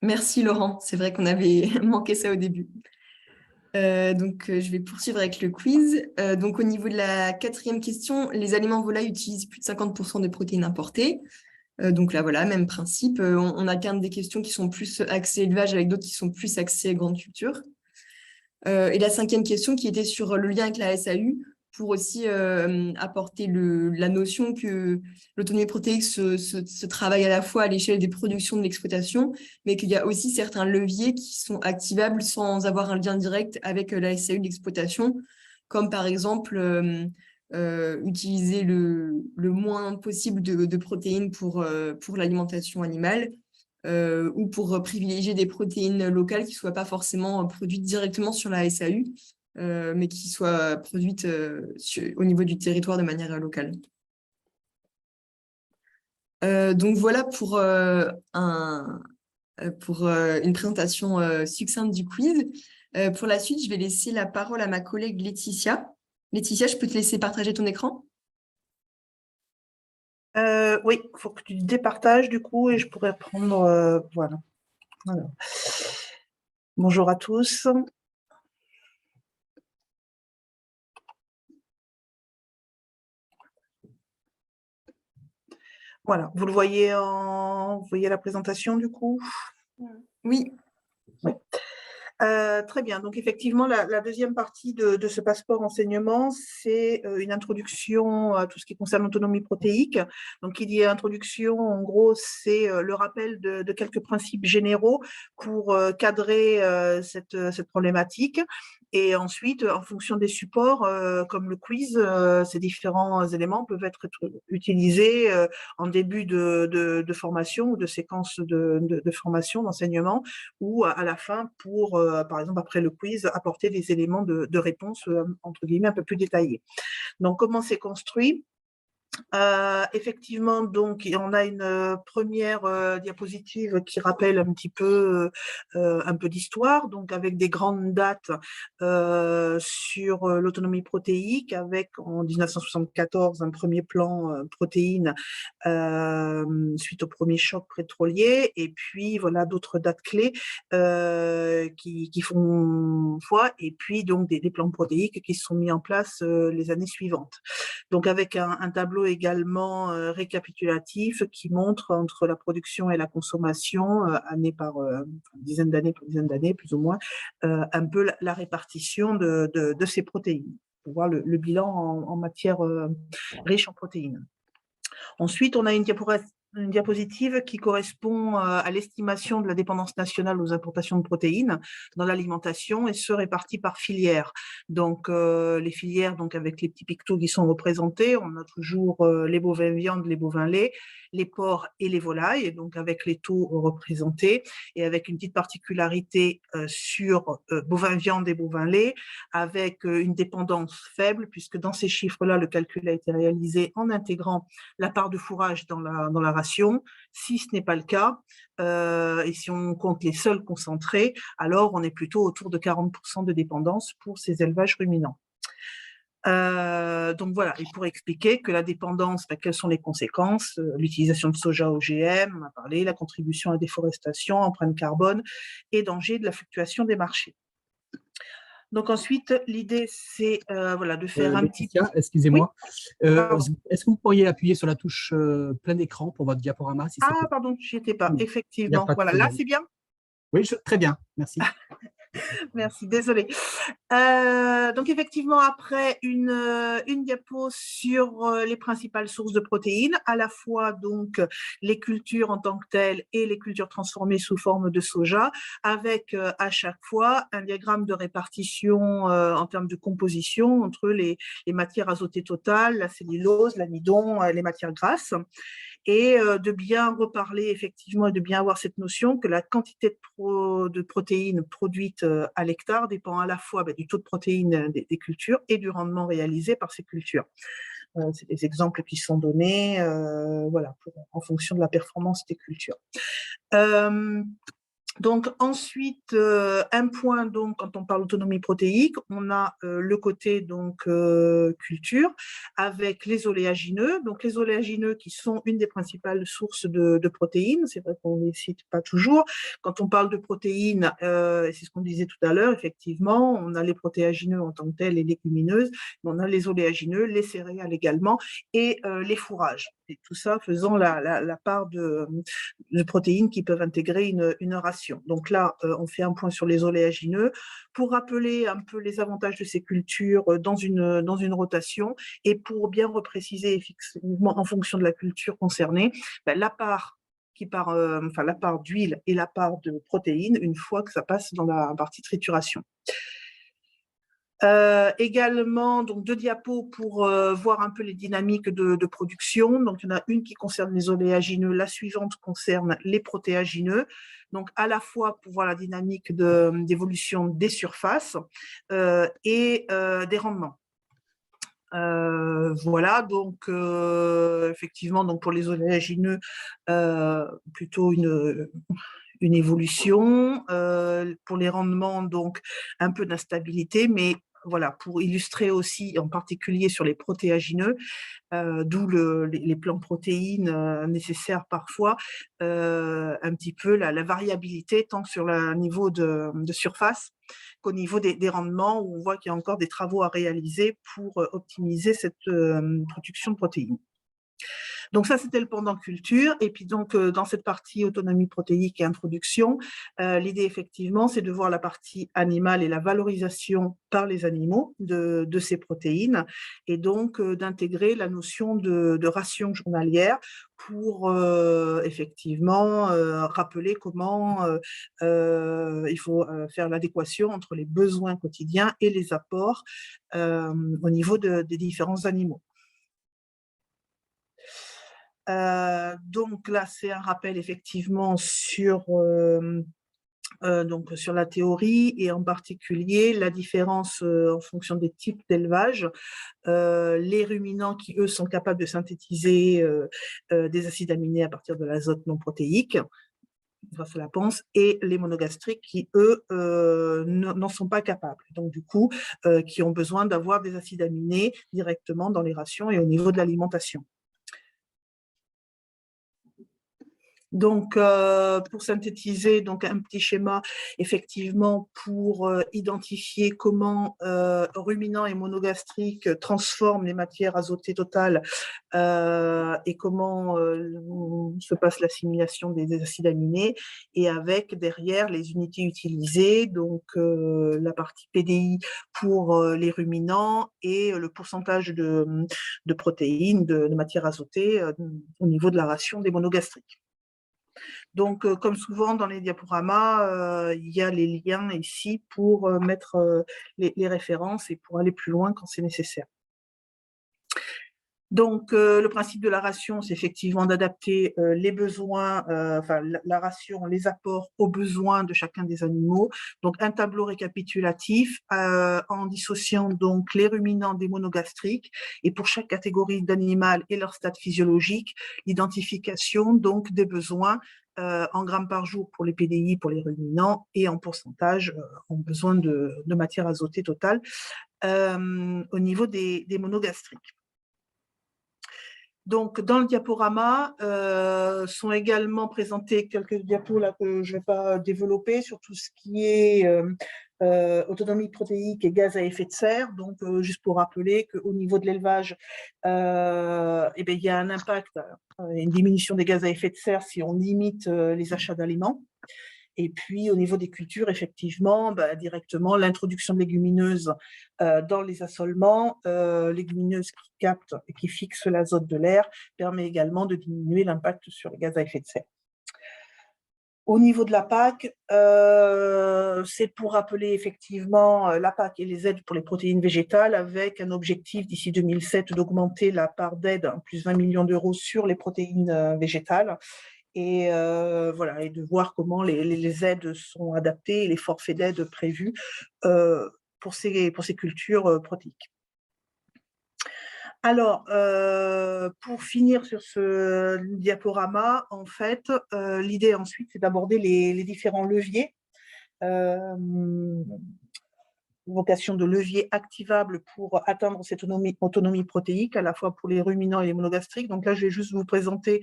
Merci Laurent, c'est vrai qu'on avait manqué ça au début. Je vais poursuivre avec le quiz. Donc, au niveau de la quatrième question, les aliments volailles utilisent plus de 50% de protéines importées. Donc là, voilà, même principe. On alterne des questions qui sont plus axées élevage avec d'autres qui sont plus axées grande culture. Et la cinquième question qui était sur le lien avec la SAU, pour aussi apporter la notion que l'autonomie protéique se travaille à la fois à l'échelle des productions de l'exploitation, mais qu'il y a aussi certains leviers qui sont activables sans avoir un lien direct avec la SAU de l'exploitation, comme par exemple utiliser le moins possible de protéines pour l'alimentation animale, ou pour privilégier des protéines locales qui ne soient pas forcément produites directement sur la SAU, mais qui soient produites au niveau du territoire de manière locale. Donc voilà pour une présentation succincte du quiz. Pour la suite, je vais laisser la parole à ma collègue Laetitia. Laetitia, je peux te laisser partager ton écran? Oui, il faut que tu départages du coup et je pourrais prendre. Voilà. Alors. Bonjour à tous. Voilà, vous le voyez vous voyez la présentation du coup? Oui. Oui. Très bien. Donc effectivement, la deuxième partie de ce passeport enseignement, c'est une introduction à tout ce qui concerne l'autonomie protéique. Donc il y a introduction, en gros, c'est le rappel de quelques principes généraux pour cadrer cette problématique. Et ensuite, en fonction des supports, comme le quiz, ces différents éléments peuvent être utilisés en début de formation ou de séquence de formation, d'enseignement, ou à la fin pour, par exemple, après le quiz, apporter des éléments de réponse, entre guillemets, un peu plus détaillés. Donc, comment c'est construit? Effectivement, donc on a une première diapositive qui rappelle un petit peu d'histoire, donc avec des grandes dates sur l'autonomie protéique, avec en 1974 un premier plan protéines suite au premier choc pétrolier, et puis voilà d'autres dates clés qui font foi, et puis donc des plans protéiques qui se sont mis en place les années suivantes. Donc avec un tableau également récapitulatif qui montre entre la production et la consommation, année par dizaine d'années par dizaine d'années, plus ou moins, un peu la répartition de ces protéines, pour voir le bilan en matière riche en protéines. Ensuite, on a une diapositive qui correspond à l'estimation de la dépendance nationale aux importations de protéines dans l'alimentation, et ce réparti par filière. Donc les filières, donc avec les petits pictos qui sont représentés, on a toujours les bovins viande, les bovins lait, les porcs et les volailles, donc avec les taux représentés, et avec une petite particularité sur bovins viande et bovins lait, avec une dépendance faible, puisque dans ces chiffres-là, le calcul a été réalisé en intégrant la part de fourrage dans la ration. Si ce n'est pas le cas, et si on compte les sols concentrés, alors on est plutôt autour de 40% de dépendance pour ces élevages ruminants. Donc voilà, et pour expliquer que la dépendance, quelles sont les conséquences, l'utilisation de soja OGM, on a parlé, la contribution à la déforestation, empreinte carbone et danger de la fluctuation des marchés. Donc ensuite, l'idée, c'est voilà, de faire un petit... Excusez-moi. Oui, est-ce que vous pourriez appuyer sur la touche plein écran pour votre diaporama si pardon, j'y étais pas, effectivement. Pas Voilà, là, c'est bien? Oui, très bien, merci. Merci, désolée. Donc effectivement, après une diapo sur les principales sources de protéines, à la fois donc les cultures en tant que telles et les cultures transformées sous forme de soja, avec à chaque fois un diagramme de répartition en termes de composition entre les matières azotées totales, la cellulose, l'amidon, les matières grasses, et de bien reparler effectivement et de bien avoir cette notion que la quantité de protéines produites à l'hectare dépend à la fois du taux de protéines des cultures et du rendement réalisé par ces cultures. C'est des exemples qui sont donnés voilà, en fonction de la performance des cultures. Donc ensuite, un point donc quand on parle d'autonomie protéique, on a le côté donc culture avec les oléagineux. Donc les oléagineux qui sont une des principales sources de protéines. C'est vrai qu'on ne les cite pas toujours. Quand on parle de protéines, et c'est ce qu'on disait tout à l'heure, effectivement, on a les protéagineux en tant que tels, les légumineuses, mais on a les oléagineux, les céréales également et les fourrages. Et tout ça faisant la part de protéines qui peuvent intégrer une ration. Donc là, on fait un point sur les oléagineux pour rappeler un peu les avantages de ces cultures dans une rotation et pour bien repréciser effectivement en fonction de la culture concernée, la part la part d'huile et la part de protéines une fois que ça passe dans la partie trituration. Également, donc 2 diapos pour voir un peu les dynamiques de production. Donc, il y en a une qui concerne les oléagineux, la suivante concerne les protéagineux. Donc, à la fois pour voir la dynamique d'évolution des surfaces et des rendements. Voilà, donc effectivement, donc pour les oléagineux, plutôt une évolution. Pour les rendements, donc un peu d'instabilité, mais voilà, pour illustrer aussi en particulier sur les protéagineux, d'où les plans protéines nécessaires parfois, un petit peu la variabilité tant sur le niveau de surface qu'au niveau des rendements, où on voit qu'il y a encore des travaux à réaliser pour optimiser cette production de protéines. Donc ça, c'était le pendant culture. Et puis donc, dans cette partie autonomie protéique et introduction, l'idée, effectivement, c'est de voir la partie animale et la valorisation par les animaux de ces protéines, et donc d'intégrer la notion de ration journalière pour effectivement rappeler comment il faut faire l'adéquation entre les besoins quotidiens et les apports au niveau des différents animaux. Donc là, c'est un rappel effectivement sur la théorie et en particulier la différence en fonction des types d'élevage. Les ruminants qui, eux, sont capables de synthétiser des acides aminés à partir de l'azote non protéique, grâce à la panse, et les monogastriques qui, eux, n'en sont pas capables. Donc, du coup, qui ont besoin d'avoir des acides aminés directement dans les rations et au niveau de l'alimentation. Donc, pour synthétiser, donc un petit schéma, effectivement, pour identifier comment ruminants et monogastriques transforment les matières azotées totales et comment se passe l'assimilation des acides aminés, et avec derrière les unités utilisées, donc la partie PDI pour les ruminants et le pourcentage de protéines, de matières azotées au niveau de la ration des monogastriques. Donc, comme souvent dans les diaporamas, il y a les liens ici pour mettre les références et pour aller plus loin quand c'est nécessaire. Donc, le principe de la ration, c'est effectivement d'adapter les besoins, la ration, les apports aux besoins de chacun des animaux. Donc, un tableau récapitulatif en dissociant donc les ruminants des monogastriques, et pour chaque catégorie d'animal et leur stade physiologique, l'identification donc des besoins en grammes par jour pour les PDI, pour les ruminants, et en pourcentage en besoin de matière azotée totale au niveau des monogastriques. Donc, dans le diaporama, sont également présentés quelques diapos là, que je ne vais pas développer sur tout ce qui est autonomie protéique et gaz à effet de serre. Donc, juste pour rappeler qu'au niveau de l'élevage, il y a un impact, une diminution des gaz à effet de serre si on limite les achats d'aliments. Et puis, au niveau des cultures, effectivement, directement, l'introduction de légumineuses dans les assolements, légumineuses qui captent et qui fixent l'azote de l'air, permet également de diminuer l'impact sur les gaz à effet de serre. Au niveau de la PAC, c'est pour rappeler effectivement la PAC et les aides pour les protéines végétales, avec un objectif d'ici 2007 d'augmenter la part d'aide, plus 20 millions d'euros sur les protéines végétales. Et voilà, et de voir comment les aides sont adaptées et les forfaits d'aide prévus pour ces cultures protéiques. Alors, pour finir sur ce diaporama, en fait, l'idée ensuite, c'est d'aborder les différents leviers. Vocation de levier activable pour atteindre cette autonomie protéique, à la fois pour les ruminants et les monogastriques. Donc là, je vais juste vous présenter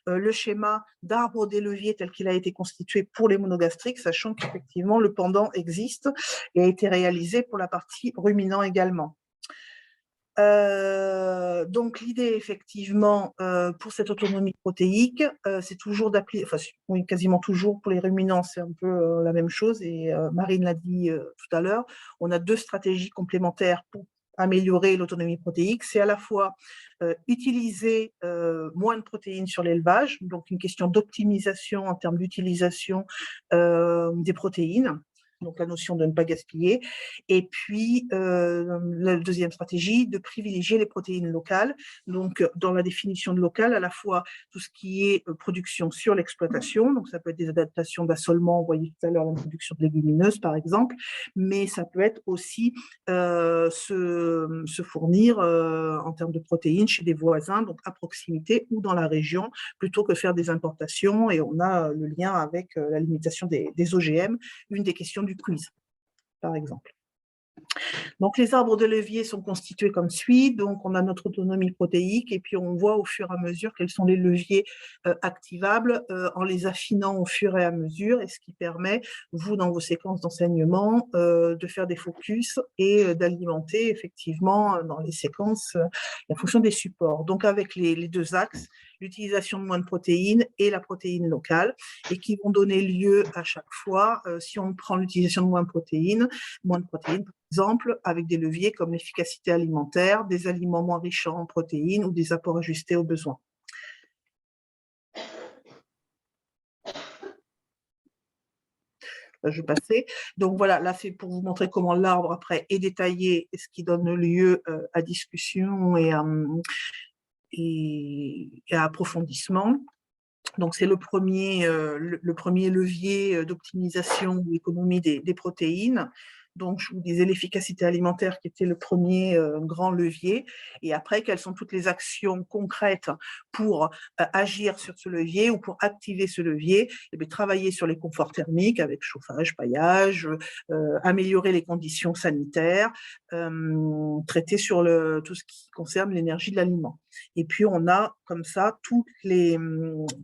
le schéma d'arbre des leviers tel qu'il a été constitué pour les monogastriques, sachant qu'effectivement, le pendant existe et a été réalisé pour la partie ruminant également. Donc l'idée effectivement pour cette autonomie protéique, c'est toujours d'appliquer, enfin oui, quasiment toujours pour les ruminants, c'est un peu la même chose et Marine l'a dit tout à l'heure, on a 2 stratégies complémentaires pour améliorer l'autonomie protéique. C'est à la fois utiliser moins de protéines sur l'élevage, donc une question d'optimisation en termes d'utilisation des protéines, donc la notion de ne pas gaspiller. Et puis, la deuxième stratégie, de privilégier les protéines locales. Donc, dans la définition de local, à la fois tout ce qui est production sur l'exploitation, donc ça peut être des adaptations d'assolement, vous voyez tout à l'heure la production de légumineuses, par exemple, mais ça peut être aussi se fournir en termes de protéines chez des voisins, donc à proximité ou dans la région, plutôt que faire des importations. Et on a le lien avec la limitation des OGM, une des questions du quiz, par exemple. Donc, les arbres de levier sont constitués comme suit. Donc, on a notre autonomie protéique et puis on voit au fur et à mesure quels sont les leviers activables en les affinant au fur et à mesure, et ce qui permet, vous, dans vos séquences d'enseignement, de faire des focus et d'alimenter effectivement dans les séquences la fonction des supports. Donc, avec les 2 axes, l'utilisation de moins de protéines et la protéine locale, et qui vont donner lieu à chaque fois, si on prend l'utilisation de moins de protéines, par exemple, avec des leviers comme l'efficacité alimentaire, des aliments moins riches en protéines ou des apports ajustés aux besoins. Je vais passer. Donc voilà, là c'est pour vous montrer comment l'arbre après est détaillé, ce qui donne lieu à discussion et à approfondissement. Donc c'est le premier levier d'optimisation de l'économie des protéines. Donc, je vous disais l'efficacité alimentaire qui était le premier grand levier. Et après, quelles sont toutes les actions concrètes pour agir sur ce levier ou pour activer ce levier? Eh bien, travailler sur les conforts thermiques avec chauffage, paillage, améliorer les conditions sanitaires, traiter sur tout ce qui concerne l'énergie de l'aliment. Et puis, on a comme ça toutes les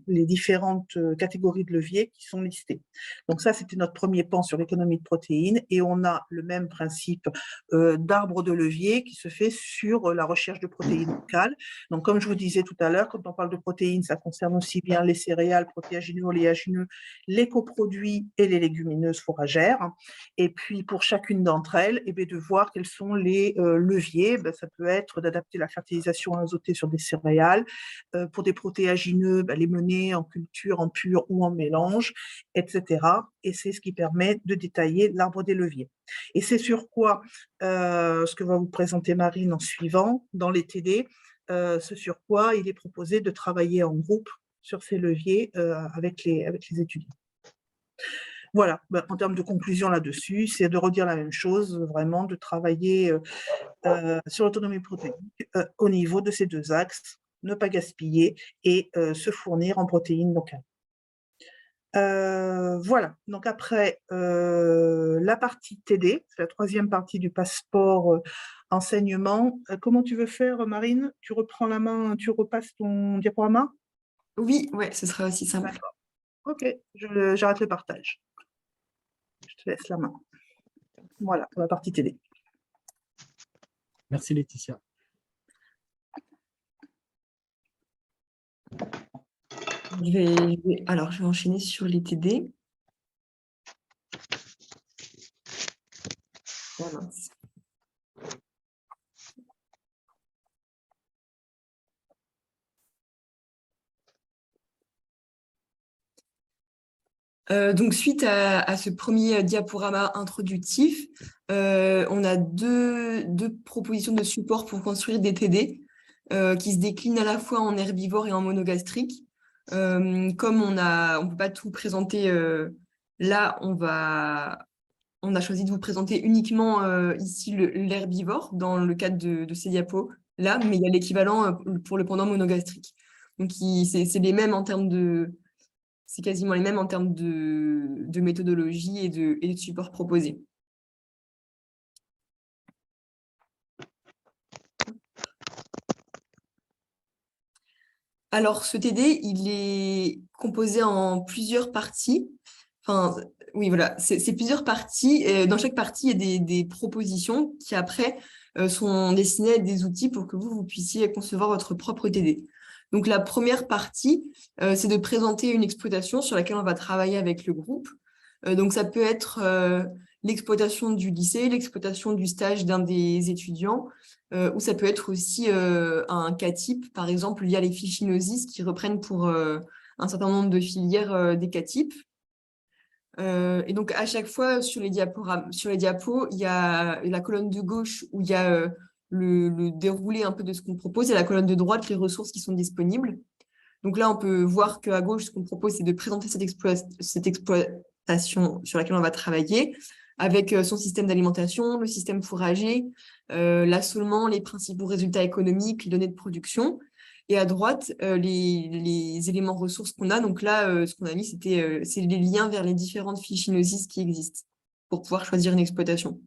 différentes catégories de leviers qui sont listées. Donc ça, c'était notre premier pan sur l'économie de protéines. Et on a le même principe d'arbre de levier qui se fait sur la recherche de protéines locales. Donc, comme je vous disais tout à l'heure, quand on parle de protéines, ça concerne aussi bien les céréales, protéagineux, oléagineux, les coproduits et les légumineuses fourragères. Et puis, pour chacune d'entre elles, eh bien, de voir quels sont les leviers. Ben, ça peut être d'adapter la fertilisation azotée sur des céréales, pour des protéagineux, ben, les mener en culture, en pur ou en mélange, etc. Et c'est ce qui permet de détailler l'arbre des leviers. Et c'est sur quoi, ce que va vous présenter Marine en suivant, dans les TD, ce sur quoi il est proposé de travailler en groupe sur ces leviers avec les étudiants. Voilà, ben, en termes de conclusion là-dessus, c'est de redire la même chose, vraiment, de travailler sur l'autonomie protéique au niveau de ces 2 axes, ne pas gaspiller et se fournir en protéines locales. Voilà, donc après la partie TD, c'est la 3e partie du passeport enseignement. Comment tu veux faire, Marine? Tu reprends la main, tu repasses ton diaporama? Oui, ouais, ce sera aussi simple. D'accord. Ok, j'arrête le partage. Je te laisse la main. Voilà, pour la partie TD. Merci Laetitia. Alors, je vais enchaîner sur les TD. Oh, mince. Donc, suite à ce premier diaporama introductif, on a deux propositions de support pour construire des TD qui se déclinent à la fois en herbivore et en monogastrique. Comme on ne peut pas tout présenter là, on a choisi de vous présenter uniquement ici l'herbivore dans le cadre de ces diapos. là, mais il y a l'équivalent pour le pendant monogastrique. Donc, c'est les mêmes en termes de... C'est quasiment les mêmes en termes de méthodologie et de support proposé. Alors, ce TD, il est composé en plusieurs parties. Enfin, oui, voilà, c'est plusieurs parties. Et dans chaque partie, il y a des propositions qui, après, sont destinées à être des outils pour que vous puissiez concevoir votre propre TD. Donc, la première partie, c'est de présenter une exploitation sur laquelle on va travailler avec le groupe. Donc, ça peut être l'exploitation du lycée, l'exploitation du stage d'un des étudiants, ou ça peut être aussi un cas type, par exemple, via les fichiers Gnosis qui reprennent pour un certain nombre de filières des cas types. Et donc, à chaque fois, sur les diapos, il y a la colonne de gauche où il y a le déroulé un peu de ce qu'on propose et la colonne de droite, les ressources qui sont disponibles. Donc là, on peut voir qu'à gauche, ce qu'on propose, c'est de présenter cette exploitation sur laquelle on va travailler avec son système d'alimentation, le système fourrager, l'assolement, les principaux résultats économiques, les données de production. Et à droite, les éléments ressources qu'on a. Donc là, ce qu'on a mis, c'est les liens vers les différentes fiches Gnosis qui existent pour pouvoir choisir une exploitation.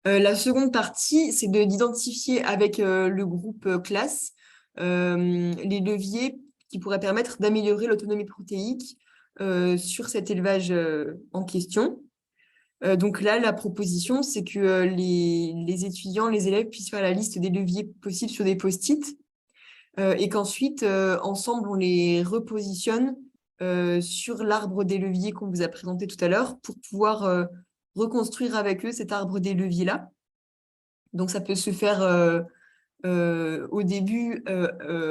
La seconde partie, c'est d'identifier avec le groupe classe les leviers qui pourraient permettre d'améliorer l'autonomie protéique sur cet élevage en question. Donc là, la proposition, c'est que les étudiants, les élèves puissent faire la liste des leviers possibles sur des post-it et qu'ensuite, ensemble, on les repositionne sur l'arbre des leviers qu'on vous a présenté tout à l'heure pour pouvoir reconstruire avec eux cet arbre des leviers-là. Donc, ça peut se faire au début,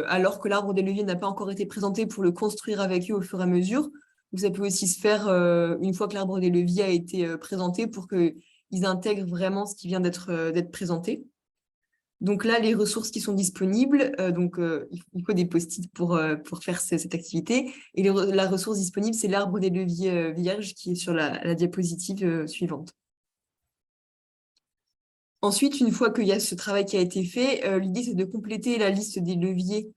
alors que l'arbre des leviers n'a pas encore été présenté, pour le construire avec eux au fur et à mesure. Ou ça peut aussi se faire une fois que l'arbre des leviers a été présenté pour qu'ils intègrent vraiment ce qui vient d'être présenté. Donc là, les ressources qui sont disponibles, il faut des post-it pour faire cette activité. Et la ressource disponible, c'est l'arbre des leviers vierge qui est sur la diapositive suivante. Ensuite, une fois qu'il y a ce travail qui a été fait, l'idée, c'est de compléter la liste des leviers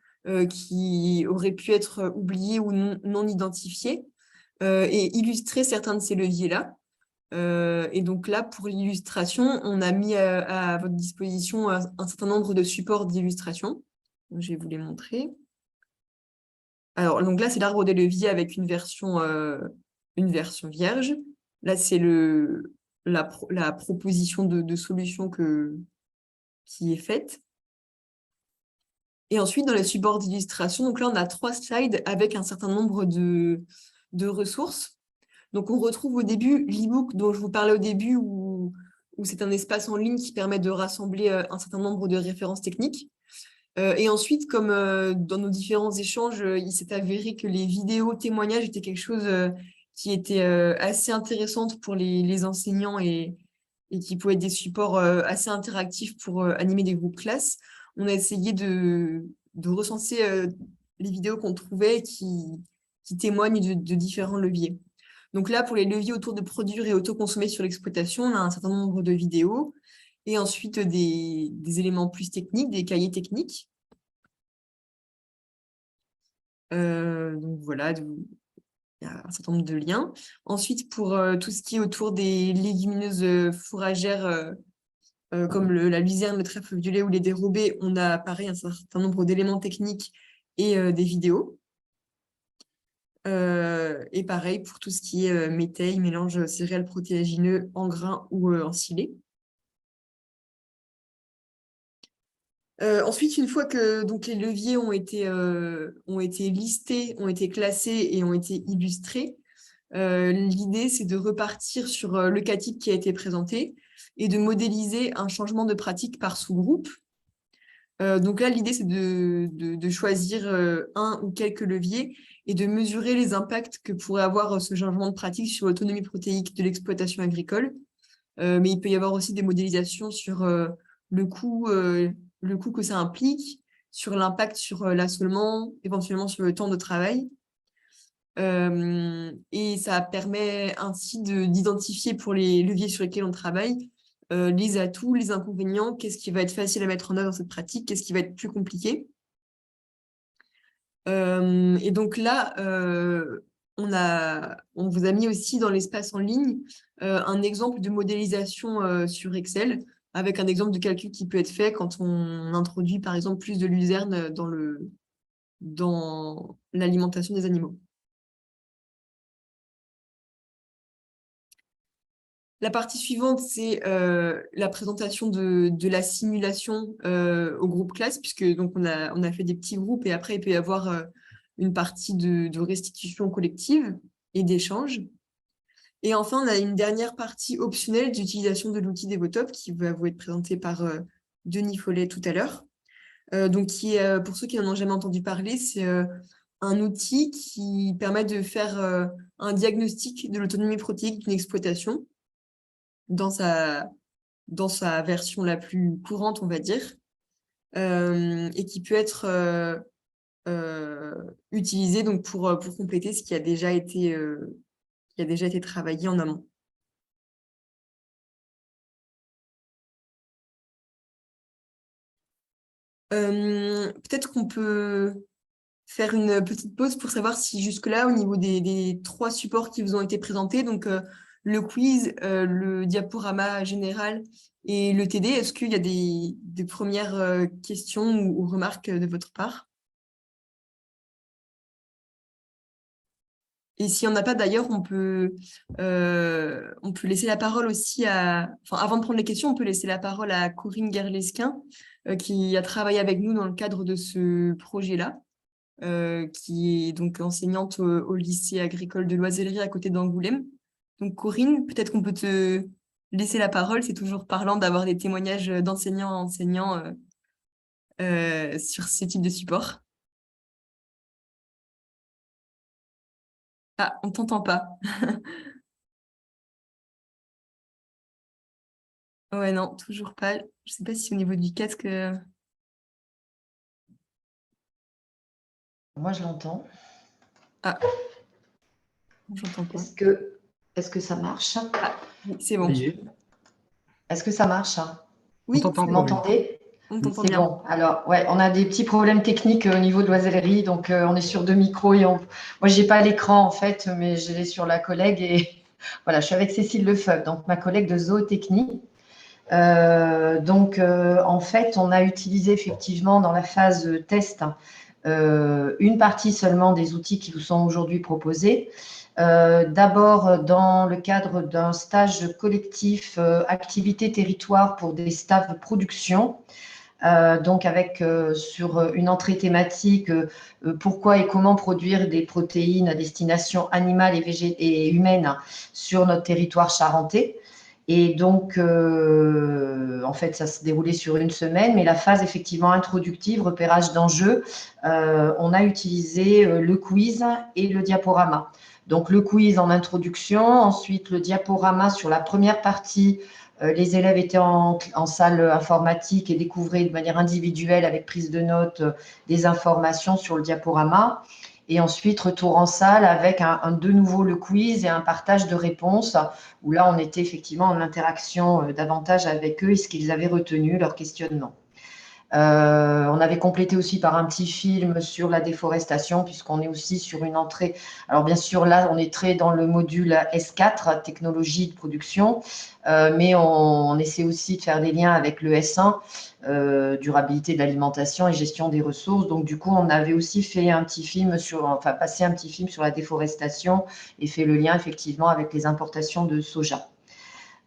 qui auraient pu être oubliés ou non identifiés et illustrer certains de ces leviers-là. Et donc là, pour l'illustration, on a mis à votre disposition un certain nombre de supports d'illustration. Je vais vous les montrer. Alors, donc là, c'est l'arbre des leviers avec une version vierge. Là, c'est la proposition de solution qui est faite. Et ensuite, dans les supports d'illustration, donc là, on a 3 slides avec un certain nombre de ressources. Donc, on retrouve au début l'e-book dont je vous parlais au début, où c'est un espace en ligne qui permet de rassembler un certain nombre de références techniques. Et ensuite, comme dans nos différents échanges, il s'est avéré que les vidéos témoignages étaient quelque chose qui était assez intéressante pour les enseignants et qui pouvait être des supports assez interactifs pour animer des groupes classes. On a essayé de recenser les vidéos qu'on trouvait qui témoignent de différents leviers. Donc là, pour les leviers autour de produire et autoconsommer sur l'exploitation, on a un certain nombre de vidéos et ensuite des éléments plus techniques, des cahiers techniques. Donc voilà, il y a un certain nombre de liens. Ensuite, pour tout ce qui est autour des légumineuses fourragères, comme la luzerne, le trèfle violet ou les dérobés, on a pareil un certain nombre d'éléments techniques et des vidéos. Et pareil pour tout ce qui est métail, mélange céréales protéagineux en grains ou en silé. Ensuite, une fois que donc, les leviers ont été listés, ont été classés et ont été illustrés, l'idée, c'est de repartir sur le cas type qui a été présenté et de modéliser un changement de pratique par sous-groupe. Donc là, l'idée, c'est de choisir un ou quelques leviers et de mesurer les impacts que pourrait avoir ce changement de pratique sur l'autonomie protéique de l'exploitation agricole. Mais il peut y avoir aussi des modélisations sur le coût que ça implique, sur l'impact sur l'assolement, éventuellement sur le temps de travail. Et ça permet ainsi d'identifier pour les leviers sur lesquels on travaille les atouts, les inconvénients, qu'est-ce qui va être facile à mettre en œuvre dans cette pratique, qu'est-ce qui va être plus compliqué. Et donc là, on vous a mis aussi dans l'espace en ligne un exemple de modélisation sur Excel, avec un exemple de calcul qui peut être fait quand on introduit par exemple plus de luzerne dans l'alimentation des animaux. La partie suivante, c'est la présentation de la simulation au groupe classe, puisque donc on a fait des petits groupes et après il peut y avoir une partie de restitution collective et d'échange. Et enfin, on a une dernière partie optionnelle d'utilisation de l'outil Devotop qui va vous être présenté par Denis Follet tout à l'heure. Donc, qui est, pour ceux qui n'en ont jamais entendu parler, c'est un outil qui permet de faire un diagnostic de l'autonomie protéique d'une exploitation dans sa version la plus courante, on va dire, et qui peut être utilisé donc, pour compléter ce qui a déjà été travaillé en amont. Peut-être qu'on peut faire une petite pause pour savoir si jusque-là, au niveau des 3 supports qui vous ont été présentés, donc le quiz, le diaporama général et le TD, est-ce qu'il y a des premières questions ou remarques de votre part? Et s'il n'y en a pas d'ailleurs, on peut laisser la parole aussi avant de prendre les questions, on peut laisser la parole à Corinne Gerlesquin, qui a travaillé avec nous dans le cadre de ce projet-là. Qui est donc enseignante au lycée agricole de Loisellerie à côté d'Angoulême. Donc Corinne, peut-être qu'on peut te laisser la parole. C'est toujours parlant d'avoir des témoignages d'enseignants à enseignants sur ce type de support. Ah, on t'entend pas. Ouais, non, toujours pas. Je sais pas si au niveau du casque... Moi, je l'entends. Ah, j'entends pas. Est-ce que ça marche? Oui, c'est bon. Oui. Est-ce que ça marche? Oui, On t'entend, Vous Corinne. m'entendez? on t'entend C'est bien. bon. Alors, ouais, on a des petits problèmes techniques au niveau de l'oisellerie, donc on est sur 2 micros et moi, j'ai pas l'écran en fait, mais je l'ai sur la collègue et voilà, je suis avec Cécile Lefebvre, donc ma collègue de zootechnie. En fait, on a utilisé effectivement dans la phase test une partie seulement des outils qui vous sont aujourd'hui proposés. D'abord, dans le cadre d'un stage collectif activité territoire pour des staffs de production, donc avec sur une entrée thématique pourquoi et comment produire des protéines à destination animale et humaine sur notre territoire charentais. Et donc, en fait, ça se déroulait sur une semaine, mais la phase effectivement introductive, repérage d'enjeux, on a utilisé le quiz et le diaporama. Donc, le quiz en introduction, ensuite le diaporama sur la première partie. Les élèves étaient en salle informatique et découvraient de manière individuelle, avec prise de notes, des informations sur le diaporama. Et ensuite, retour en salle avec de nouveau le quiz et un partage de réponses, où là, on était effectivement en interaction davantage avec eux et ce qu'ils avaient retenu, leur questionnement. On avait complété aussi par un petit film sur la déforestation, puisqu'on est aussi sur une entrée. Alors, bien sûr, là, on est très dans le module S4, technologie de production, mais on essaie aussi de faire des liens avec le S1, durabilité de l'alimentation et gestion des ressources. Donc, du coup, on avait aussi fait un petit film passé un petit film sur la déforestation et fait le lien effectivement avec les importations de soja.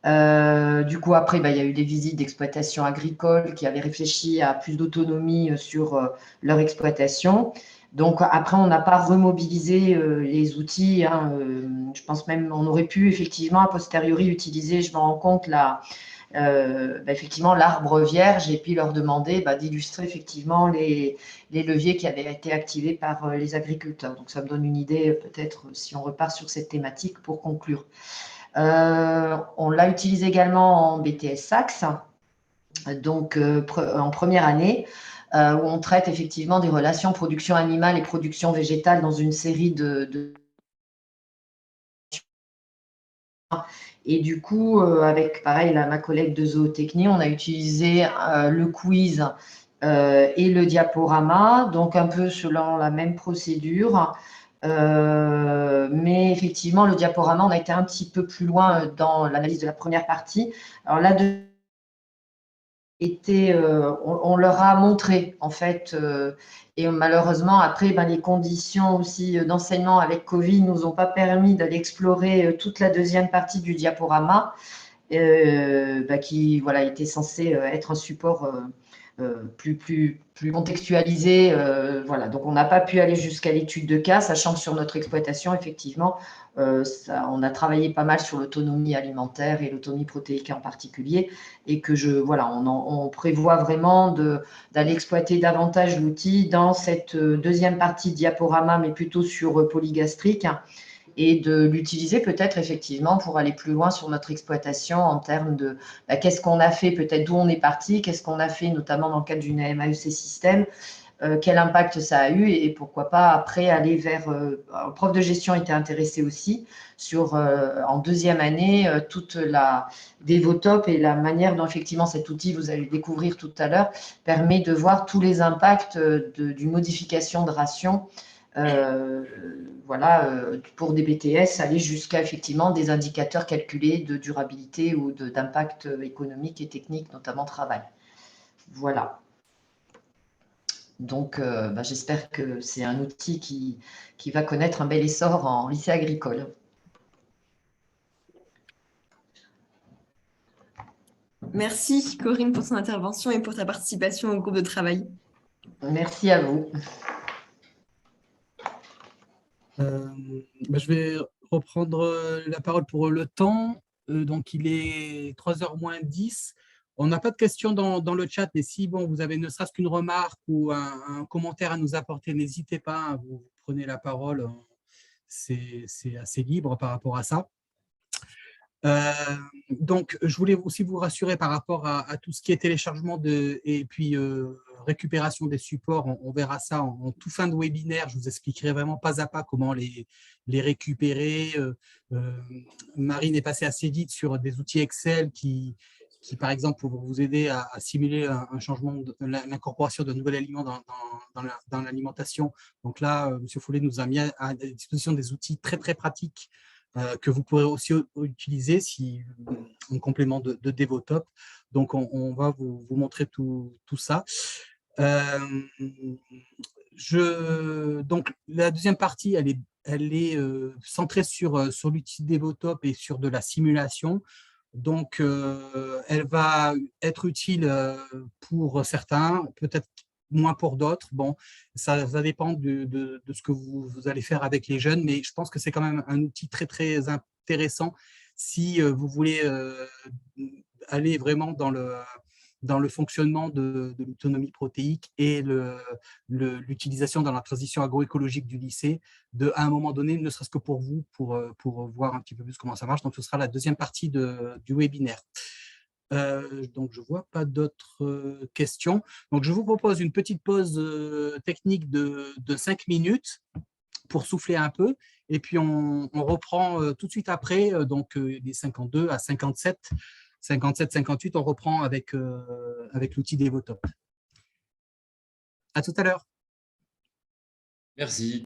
Du coup, après, il y a eu des visites d'exploitation agricole qui avaient réfléchi à plus d'autonomie sur leur exploitation. Donc, après, on n'a pas remobilisé les outils. Je pense même on aurait pu effectivement a posteriori utiliser, je me rends compte, effectivement l'arbre vierge et puis leur demander d'illustrer effectivement les leviers qui avaient été activés par les agriculteurs. Donc, ça me donne une idée peut-être si on repart sur cette thématique pour conclure. On l'a utilisé également en BTS Sax, donc en première année, où on traite effectivement des relations production animale et production végétale dans une série de Et du coup, avec pareil, ma collègue de zootechnie, on a utilisé le quiz et le diaporama, donc un peu selon la même procédure. Mais effectivement, le diaporama, on a été un petit peu plus loin dans l'analyse de la première partie. Alors là, on leur a montré en fait, et malheureusement après, les conditions aussi d'enseignement avec Covid nous ont pas permis d'aller explorer toute la deuxième partie du diaporama, qui voilà était censé être un support plus contextualisé. Voilà. Donc, on n'a pas pu aller jusqu'à l'étude de cas, sachant que sur notre exploitation, effectivement, on a travaillé pas mal sur l'autonomie alimentaire et l'autonomie protéique en particulier, et que voilà, on prévoit vraiment d'aller exploiter davantage l'outil dans cette deuxième partie diaporama, mais plutôt sur polygastrique, et de l'utiliser peut-être effectivement pour aller plus loin sur notre exploitation en termes de qu'est-ce qu'on a fait, peut-être d'où on est parti, qu'est-ce qu'on a fait notamment dans le cadre d'une AMAEC système, quel impact ça a eu, et pourquoi pas après aller vers… le prof de gestion était intéressé aussi sur, en deuxième année, toute la Devotop et la manière dont effectivement cet outil, vous allez le découvrir tout à l'heure, permet de voir tous les impacts d'une modification de ration. Voilà, pour des BTS, aller jusqu'à effectivement des indicateurs calculés de durabilité ou d'impact économique et technique, notamment travail. Voilà. Donc, j'espère que c'est un outil qui va connaître un bel essor en lycée agricole. Merci Corinne pour ton intervention et pour ta participation au groupe de travail. Merci à vous. Je vais reprendre la parole pour le temps. Donc, il est 3h moins 10. On n'a pas de questions dans le chat, mais si vous avez ne serait-ce qu'une remarque ou un commentaire à nous apporter, n'hésitez pas, hein, vous prenez la parole. C'est assez libre par rapport à ça. Donc, je voulais aussi vous rassurer par rapport à tout ce qui est téléchargement et puis récupération des supports. On verra ça en toute fin de webinaire. Je vous expliquerai vraiment pas à pas comment les récupérer. Marine est passée assez vite sur des outils Excel qui par exemple, pour vous aider à simuler un changement, l'incorporation d'un nouvel aliment dans l'alimentation. Donc là, M. Follet nous a mis à disposition des outils très, très pratiques que vous pourrez aussi utiliser en complément de Devotop. Donc, on va vous montrer tout ça. Donc, la deuxième partie, elle est centrée sur l'outil Devotop et sur de la simulation. Donc, elle va être utile pour certains, peut-être moins pour d'autres. Bon, ça dépend de ce que vous allez faire avec les jeunes, mais je pense que c'est quand même un outil très, très intéressant si vous voulez aller vraiment dans le fonctionnement de l'autonomie protéique et l'utilisation dans la transition agroécologique du lycée, à un moment donné, ne serait-ce que pour vous, pour voir un petit peu plus comment ça marche. Donc, ce sera la deuxième partie du webinaire. Donc, je ne vois pas d'autres questions. Donc, je vous propose une petite pause technique de 5 minutes pour souffler un peu. Et puis, on reprend tout de suite après, donc les 52 à 57, 58, on reprend avec l'outil Devotop. À tout à l'heure. Merci.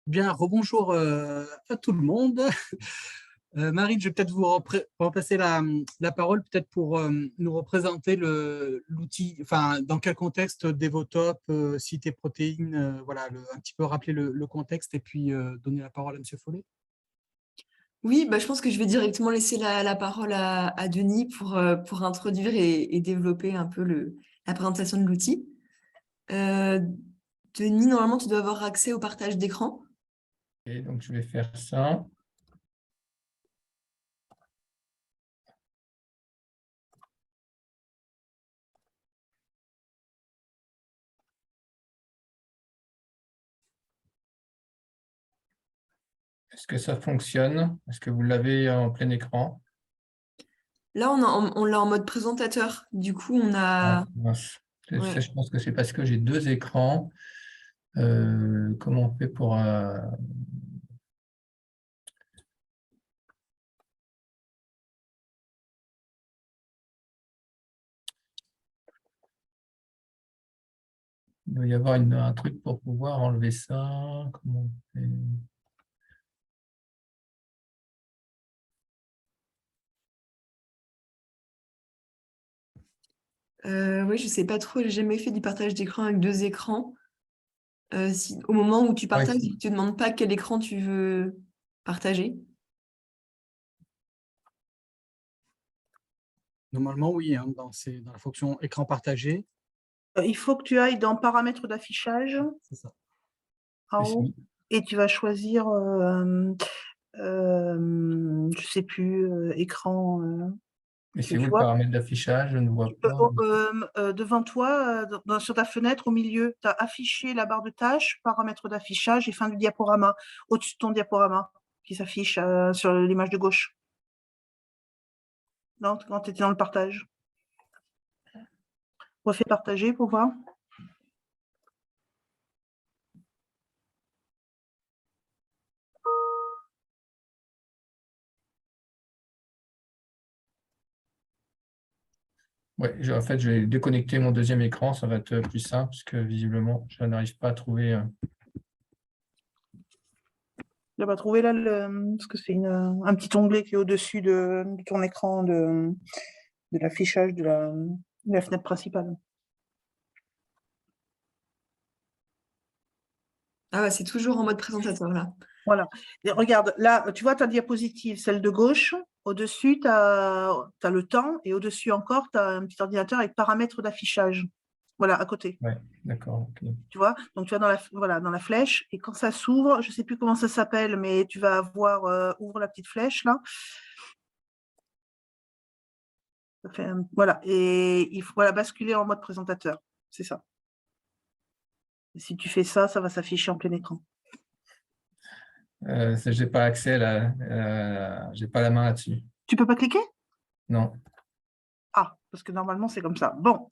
Bien, rebonjour à tout le monde. Marine, je vais peut-être vous repasser la parole, peut-être pour nous représenter l'outil, enfin, dans quel contexte Devotop, Cité Protéines, voilà, un petit peu rappeler le contexte et puis donner la parole à M. Follet. Oui, bah, je pense que je vais directement laisser la parole à Denis pour introduire et développer un peu la présentation de l'outil. Denis, normalement, tu dois avoir accès au partage d'écran. Et donc, je vais faire ça. Est-ce que ça fonctionne? Est-ce que vous l'avez en plein écran? Là, on l'a en mode présentateur. Du coup, on a... Ah, mince. Ouais. Je pense que c'est parce que j'ai deux écrans. Comment on fait pour… Il doit y avoir un truc pour pouvoir enlever ça. Comment on fait? Oui, je sais pas trop, j'ai jamais fait du partage d'écran avec deux écrans. Au moment où tu Ouais, partages, il ne te demande pas quel écran tu veux partager. Normalement, oui, hein, dans la fonction écran partagé, Il faut que tu ailles dans paramètres d'affichage c'est ça. en oui, haut oui. et tu vas choisir, je sais plus, écran. Mais Tu c'est où le vois, paramètre d'affichage? Je ne vois pas. devant toi, sur ta fenêtre, au milieu, tu as affiché la barre de tâches, paramètres d'affichage et fin du diaporama, au-dessus de ton diaporama, qui s'affiche sur l'image de gauche. Non, quand tu étais dans le partage. Refais partager pour voir. Ouais, en fait, je vais déconnecter mon deuxième écran, ça va être plus simple, parce que visiblement, je n'arrive pas à trouver. Tu pas trouvé là, parce que c'est un petit onglet qui est au-dessus de ton écran de l'affichage de la fenêtre principale. Ah ouais, c'est toujours en mode présentateur là. Voilà. Et regarde, là, tu vois ta diapositive, celle de gauche. Au-dessus, tu as le temps et au-dessus encore, tu as un petit ordinateur avec paramètres d'affichage. Voilà, à côté. Ouais, d'accord. Ok. Tu vois, donc tu vas dans la flèche et quand ça s'ouvre, je ne sais plus comment ça s'appelle, mais tu vas avoir ouvre la petite flèche là. Voilà, et il faut basculer en mode présentateur. C'est ça. Et si tu fais ça, ça va s'afficher en plein écran. Je n'ai pas accès là, j'ai pas la main là-dessus. Tu peux pas cliquer? Non. Ah, parce que normalement, c'est comme ça. Bon.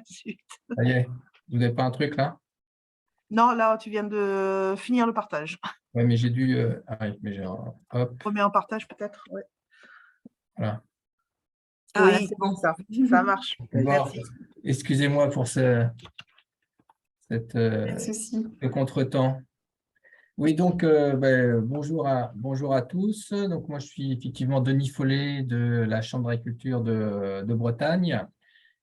Zut. Ça y est, vous n'avez pas un truc là? Non, là, tu viens de finir le partage. Oui, mais j'ai dû. Ah oui, mais hop, Remets en partage peut-être. Ouais. voilà. Ah, là, Oui, c'est bon. ça marche. Bon, Merci. excusez-moi pour Pas de souci. ce contretemps. Oui, donc bonjour à tous. Donc moi je suis effectivement Denis Follet de la Chambre d'agriculture de Bretagne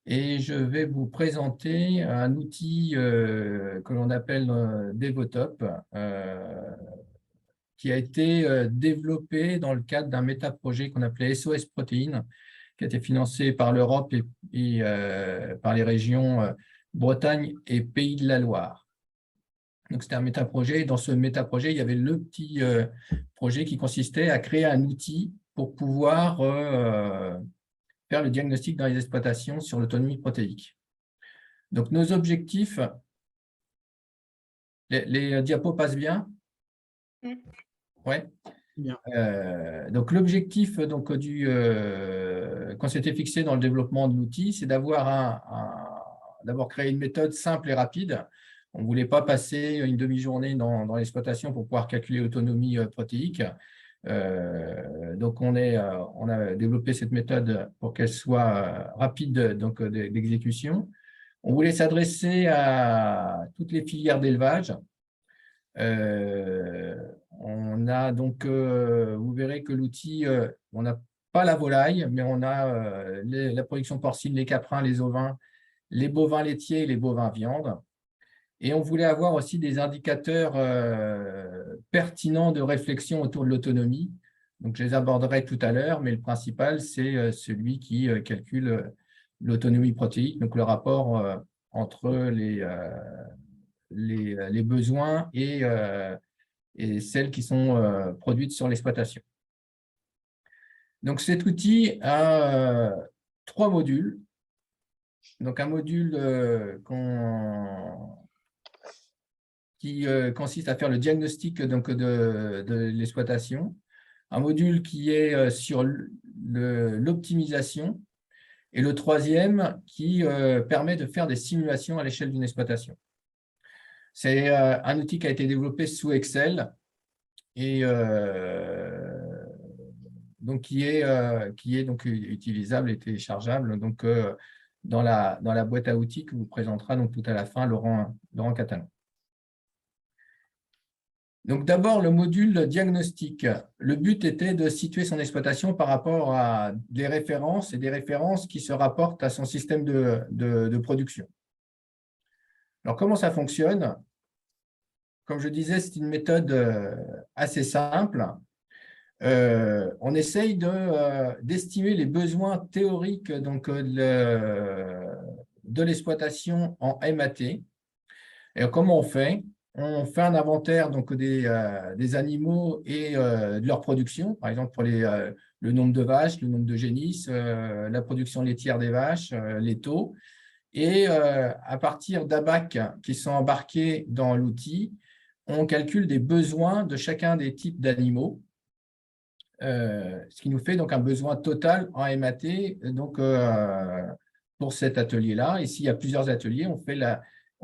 et je vais vous présenter un outil que l'on appelle Devotop qui a été développé dans le cadre d'un métaprojet qu'on appelait SOS Protéines, qui a été financé par l'Europe et par les régions Bretagne et Pays de la Loire. Donc, c'était un métaprojet. Et dans ce métaprojet, il y avait le petit projet qui consistait à créer un outil pour pouvoir faire le diagnostic dans les exploitations sur l'autonomie protéique. Donc, nos objectifs, les diapos passent bien? Oui. Bien. Donc, l'objectif qu'on s'était fixé dans le développement de l'outil, c'est d'abord créer une méthode simple et rapide. On ne voulait pas passer une demi-journée dans l'exploitation pour pouvoir calculer l'autonomie protéique. Donc, on a développé cette méthode pour qu'elle soit rapide d'exécution. On voulait s'adresser à toutes les filières d'élevage. On a donc, vous verrez que l'outil, on n'a pas la volaille, mais on a la production porcine, les caprins, les ovins, les bovins laitiers et les bovins viande. Et on voulait avoir aussi des indicateurs pertinents de réflexion autour de l'autonomie. Donc, je les aborderai tout à l'heure, mais le principal, c'est celui qui calcule l'autonomie protéique, donc le rapport entre les besoins et celles qui sont produites sur l'exploitation. Donc, cet outil a 3 modules. Donc, un module qui consiste à faire le diagnostic donc, de l'exploitation, un module qui est sur l'optimisation, et le troisième qui permet de faire des simulations à l'échelle d'une exploitation. C'est un outil qui a été développé sous Excel et donc qui est donc utilisable et téléchargeable donc, dans la boîte à outils que vous présentera donc, tout à la fin Laurent Catalan. Donc d'abord, le module diagnostic. Le but était de situer son exploitation par rapport à des références et des références qui se rapportent à son système de production. Alors comment ça fonctionne? Comme je disais, c'est une méthode assez simple. On essaye d'estimer les besoins théoriques donc, de l'exploitation en MAT. Et comment on fait? On fait un inventaire donc, des animaux et de leur production, par exemple pour le nombre de vaches, le nombre de génisses, la production laitière des vaches, les taux. Et à partir d'ABAC qui sont embarqués dans l'outil, on calcule des besoins de chacun des types d'animaux, ce qui nous fait donc un besoin total en MAT donc, pour cet atelier-là. Et s'il y a plusieurs ateliers,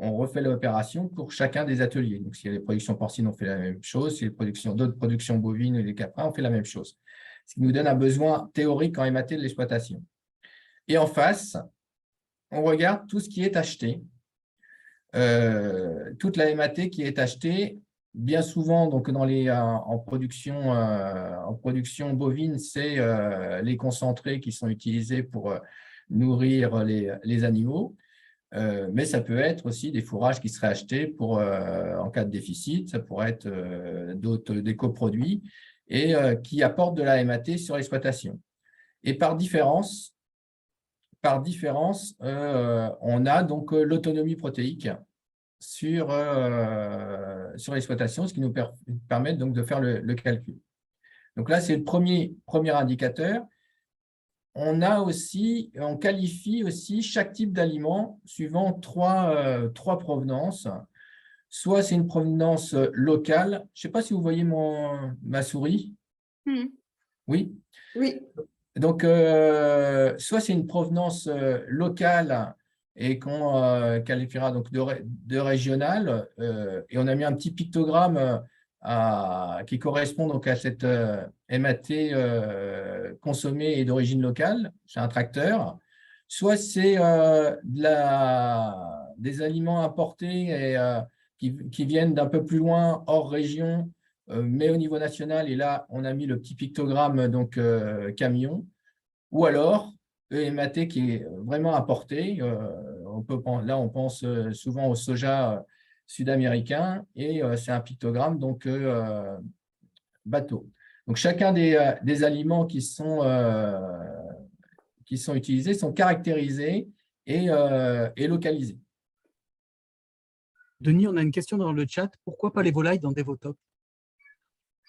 on refait l'opération pour chacun des ateliers. Donc, s'il y a les productions porcines, on fait la même chose. S'il y a d'autres productions bovines et les caprins, on fait la même chose. Ce qui nous donne un besoin théorique en MAT de l'exploitation. Et en face, on regarde tout ce qui est acheté. Toute la MAT qui est achetée, bien souvent donc en production bovine, c'est les concentrés qui sont utilisés pour nourrir les animaux. Mais ça peut être aussi des fourrages qui seraient achetés en cas de déficit, ça pourrait être des coproduits et qui apportent de la MAT sur l'exploitation. Et par différence, on a donc l'autonomie protéique sur l'exploitation, ce qui nous permet donc de faire le calcul. Donc là, c'est le premier indicateur. On qualifie aussi chaque type d'aliment suivant trois provenances. Soit c'est une provenance locale. Je ne sais pas si vous voyez ma souris. Oui. Oui. Donc, soit c'est une provenance locale et qu'on qualifiera donc de régionale. Et on a mis un petit pictogramme qui correspond donc à cette MAT consommée et d'origine locale, c'est un tracteur. Soit c'est des aliments importés et, qui viennent d'un peu plus loin, hors région, mais au niveau national. Et là, on a mis le petit pictogramme donc, camion. Ou alors, MAT qui est vraiment importé. Là, on pense souvent au soja sud-américain et c'est un pictogramme donc bateau. Donc, chacun des aliments qui sont utilisés sont caractérisés et localisés. Denis, on a une question dans le chat. Pourquoi pas les volailles dans Devotop?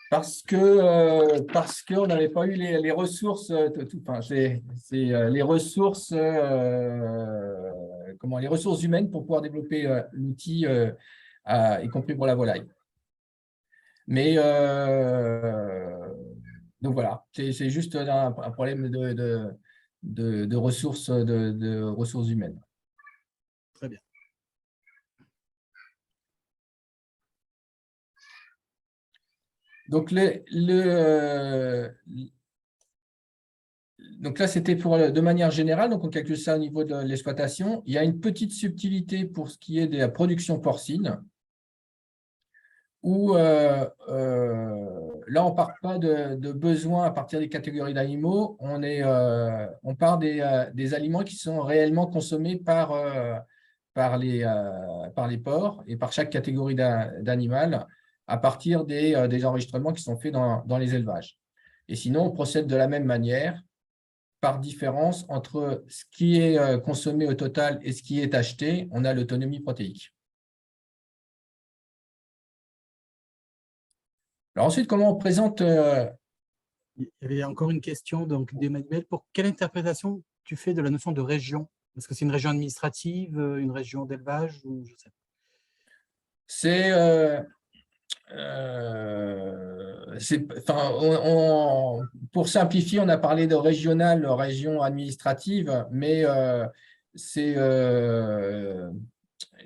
Parce qu'on n'avait pas eu les ressources, les ressources, les ressources humaines pour pouvoir développer l'outil, y compris pour la volaille. Mais donc voilà, c'est juste un problème de ressources humaines. Très bien. Donc, donc là, c'était de manière générale, donc on calcule ça au niveau de l'exploitation. Il y a une petite subtilité pour ce qui est de la production porcine. où là, on ne part pas de besoins à partir des catégories d'animaux, on part des aliments qui sont réellement consommés par les porcs et par chaque catégorie d'animal à partir des enregistrements qui sont faits dans les élevages. Et sinon, on procède de la même manière, par différence entre ce qui est consommé au total et ce qui est acheté, on a l'autonomie protéique. Alors ensuite, comment on présente… Il y avait encore une question d'Emmanuel. Pour quelle interprétation tu fais de la notion de région? Est-ce que c'est une région administrative, une région d'élevage ou je sais pas. Pour simplifier, on a parlé de régional, région administrative, mais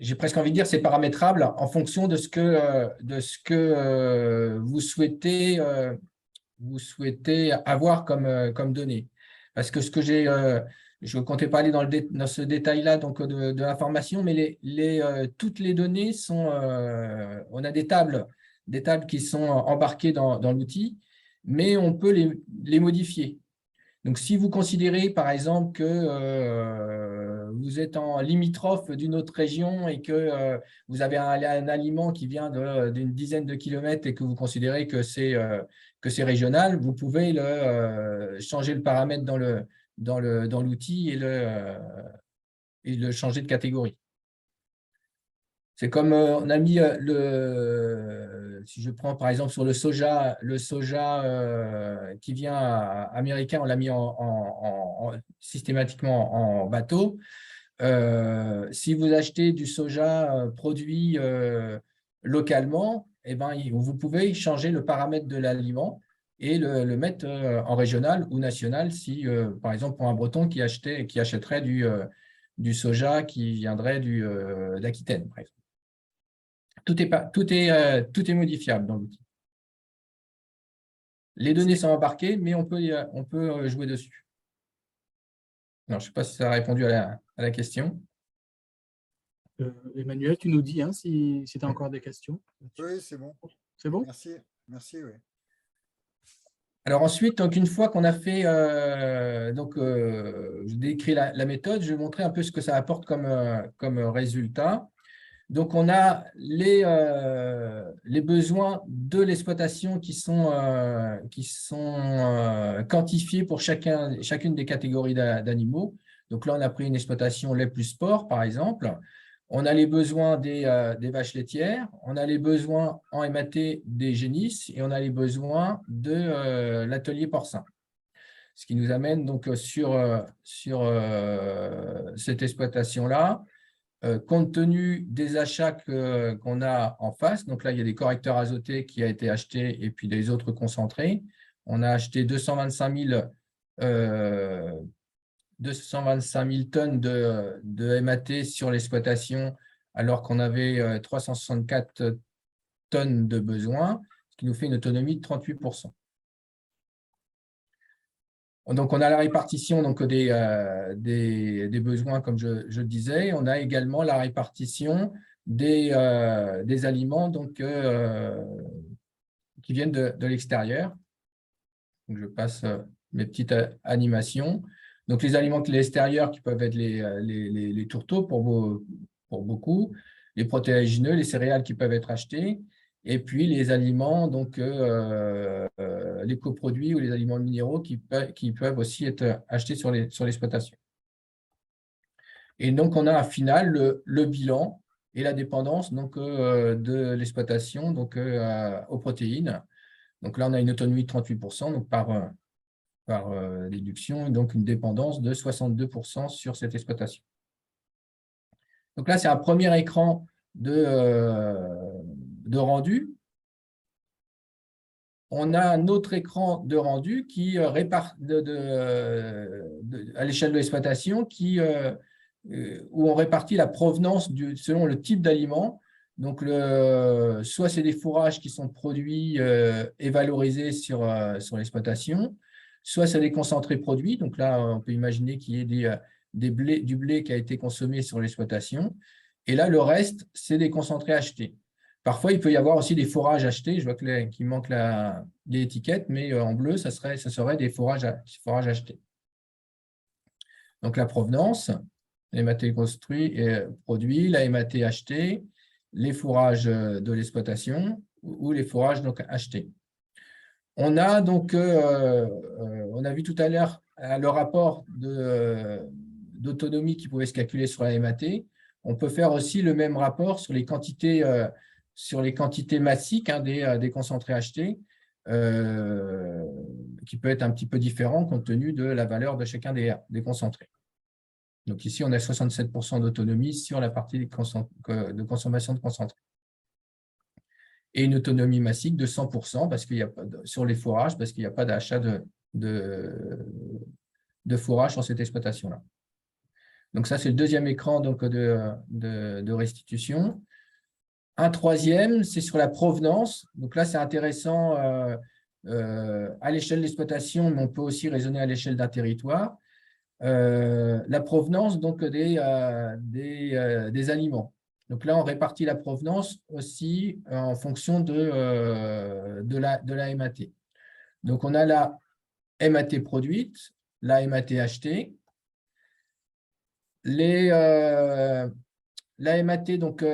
j'ai presque envie de dire, c'est paramétrable en fonction de ce que vous souhaitez avoir comme données. Parce que je ne comptais pas aller dans ce détail-là de l'information, mais toutes les données sont… on a des tables qui sont embarquées dans l'outil, mais on peut les modifier. Donc, si vous considérez, par exemple, que vous êtes en limitrophe d'une autre région et que vous avez un aliment qui vient d'une dizaine de kilomètres et que vous considérez que c'est régional, vous pouvez changer le paramètre dans l'outil et le changer de catégorie. C'est comme on a mis si je prends par exemple sur le soja qui vient américain, on l'a mis systématiquement en bateau. Si vous achetez du soja produit localement, eh ben, vous pouvez changer le paramètre de l'aliment et le mettre en régional ou national si, par exemple, pour un Breton qui achèterait du soja qui viendrait d'Aquitaine, par exemple. Tout est modifiable dans l'outil. Les données sont embarquées, mais on peut jouer dessus. Alors, je ne sais pas si ça a répondu à la question. Emmanuel, tu nous dis si tu as encore des questions. Oui, c'est bon. C'est bon? Merci, oui. Alors ensuite, donc une fois qu'on a fait, je décris la méthode, je vais montrer un peu ce que ça apporte comme résultat. Donc, on a les besoins de l'exploitation qui sont quantifiés pour chacune des catégories d'animaux. Donc là, on a pris une exploitation lait plus sport, par exemple. On a les besoins des vaches laitières, on a les besoins en MAT des génisses et on a les besoins de l'atelier porcin. Ce qui nous amène donc sur cette exploitation-là. Compte tenu des achats qu'on a en face, donc là, il y a des correcteurs azotés qui a été acheté et puis des autres concentrés. On a acheté 225 000 tonnes de MAT sur l'exploitation alors qu'on avait 364 tonnes de besoins, ce qui nous fait une autonomie de 38%. Donc, on a la répartition des besoins, comme je le disais. On a également la répartition des aliments qui viennent de l'extérieur. Je passe mes petites animations. Donc, les aliments de l'extérieur qui peuvent être les tourteaux pour beaucoup, les protéagineux, les céréales qui peuvent être achetés, et puis les aliments, les coproduits ou les aliments minéraux qui peuvent aussi être achetés sur l'exploitation. Et donc, on a au final le bilan et la dépendance de l'exploitation aux protéines. Donc là, on a une autonomie de 38%, donc par déduction, et donc une dépendance de 62% sur cette exploitation. Donc là, c'est un premier écran de rendu. On a un autre écran de rendu qui à l'échelle de l'exploitation où on répartit la provenance selon le type d'aliment. Donc, soit c'est des fourrages qui sont produits et valorisés sur l'exploitation, soit c'est des concentrés produits. Donc là, on peut imaginer qu'il y ait du blé qui a été consommé sur l'exploitation. Et là, le reste, c'est des concentrés achetés. Parfois, il peut y avoir aussi des fourrages achetés. Je vois qu'il manque l'étiquette, mais en bleu, ça serait des fourrages achetés. Donc, la provenance, l'AMAT construit et produit, l'AMAT acheté, les fourrages de l'exploitation ou les fourrages donc achetés. On a donc, on a vu tout à l'heure le rapport d'autonomie qui pouvait se calculer sur la MAT. On peut faire aussi le même rapport sur les quantités massiques des concentrés achetés, qui peut être un petit peu différent compte tenu de la valeur de chacun des concentrés. Donc ici, on a 67% d'autonomie sur la partie de consommation de concentrés. Et une autonomie massique de 100% parce qu'il y a pas sur les fourrages, parce qu'il n'y a pas d'achat de fourrage sur cette exploitation-là. Donc ça, c'est le deuxième écran donc, de restitution. Un troisième, c'est sur la provenance. Donc là, c'est intéressant à l'échelle de l'exploitation, mais on peut aussi raisonner à l'échelle d'un territoire. La provenance donc, des aliments. Donc là, on répartit la provenance aussi en fonction de la MAT. Donc, on a la MAT produite, la MAT achetée, la MAT donc,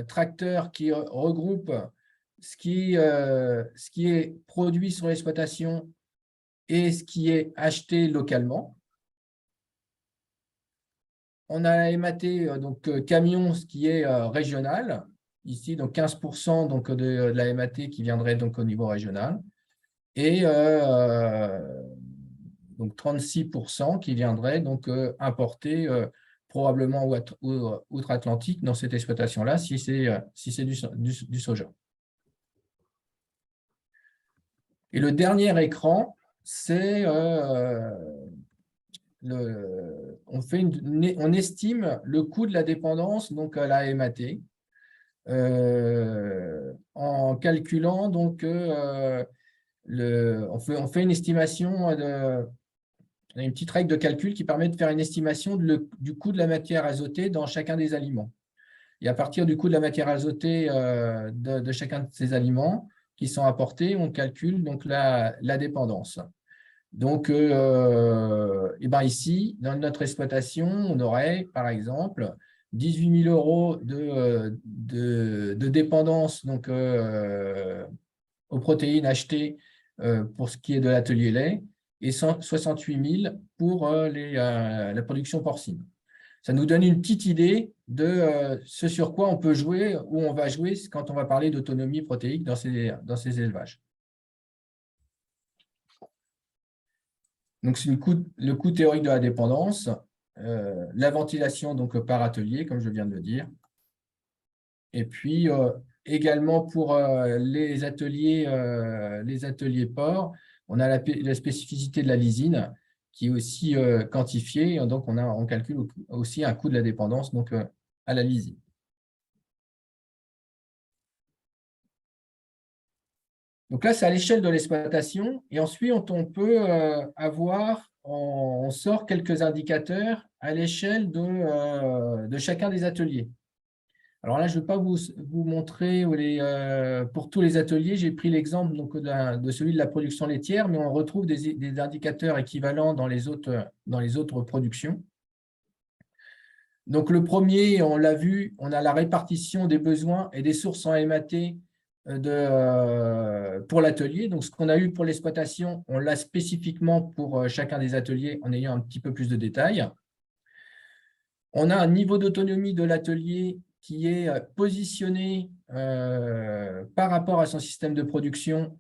tracteur qui regroupe ce qui est produit sur l'exploitation et ce qui est acheté localement. On a la MAT, donc camion, ce qui est régional. Ici, donc 15% donc, de la MAT qui viendrait donc, au niveau régional. Et donc 36% qui viendrait donc, importer probablement outre-Atlantique dans cette exploitation-là, si c'est du soja. Et le dernier écran, c'est on estime le coût de la dépendance donc à la MAT en calculant donc on fait une estimation une petite règle de calcul qui permet de faire une estimation du coût de la matière azotée dans chacun des aliments. Et à partir du coût de la matière azotée de chacun de ces aliments qui sont apportés, on calcule donc la dépendance. Donc, ici, dans notre exploitation, on aurait, par exemple, 18 000 euros de dépendance donc, aux protéines achetées pour ce qui est de l'atelier lait et 68 000 pour la production porcine. Ça nous donne une petite idée de ce sur quoi on peut jouer, où on va jouer quand on va parler d'autonomie protéique dans ces élevages. Donc, c'est le coût théorique de la dépendance, la ventilation donc, par atelier, comme je viens de le dire. Et puis, également pour les ateliers porcs, on a la spécificité de la lysine qui est aussi quantifiée. Donc, on calcule aussi un coût de la dépendance donc, à la lysine. Donc là, c'est à l'échelle de l'exploitation. Et ensuite, on peut on sort quelques indicateurs à l'échelle de chacun des ateliers. Alors là, je ne vais pas vous montrer pour tous les ateliers. J'ai pris l'exemple de celui de la production laitière, mais on retrouve des indicateurs équivalents dans les autres productions. Donc le premier, on l'a vu, on a la répartition des besoins et des sources en MAT pour l'atelier. Donc, ce qu'on a eu pour l'exploitation, on l'a spécifiquement pour chacun des ateliers en ayant un petit peu plus de détails. On a un niveau d'autonomie de l'atelier qui est positionné par rapport à son système de production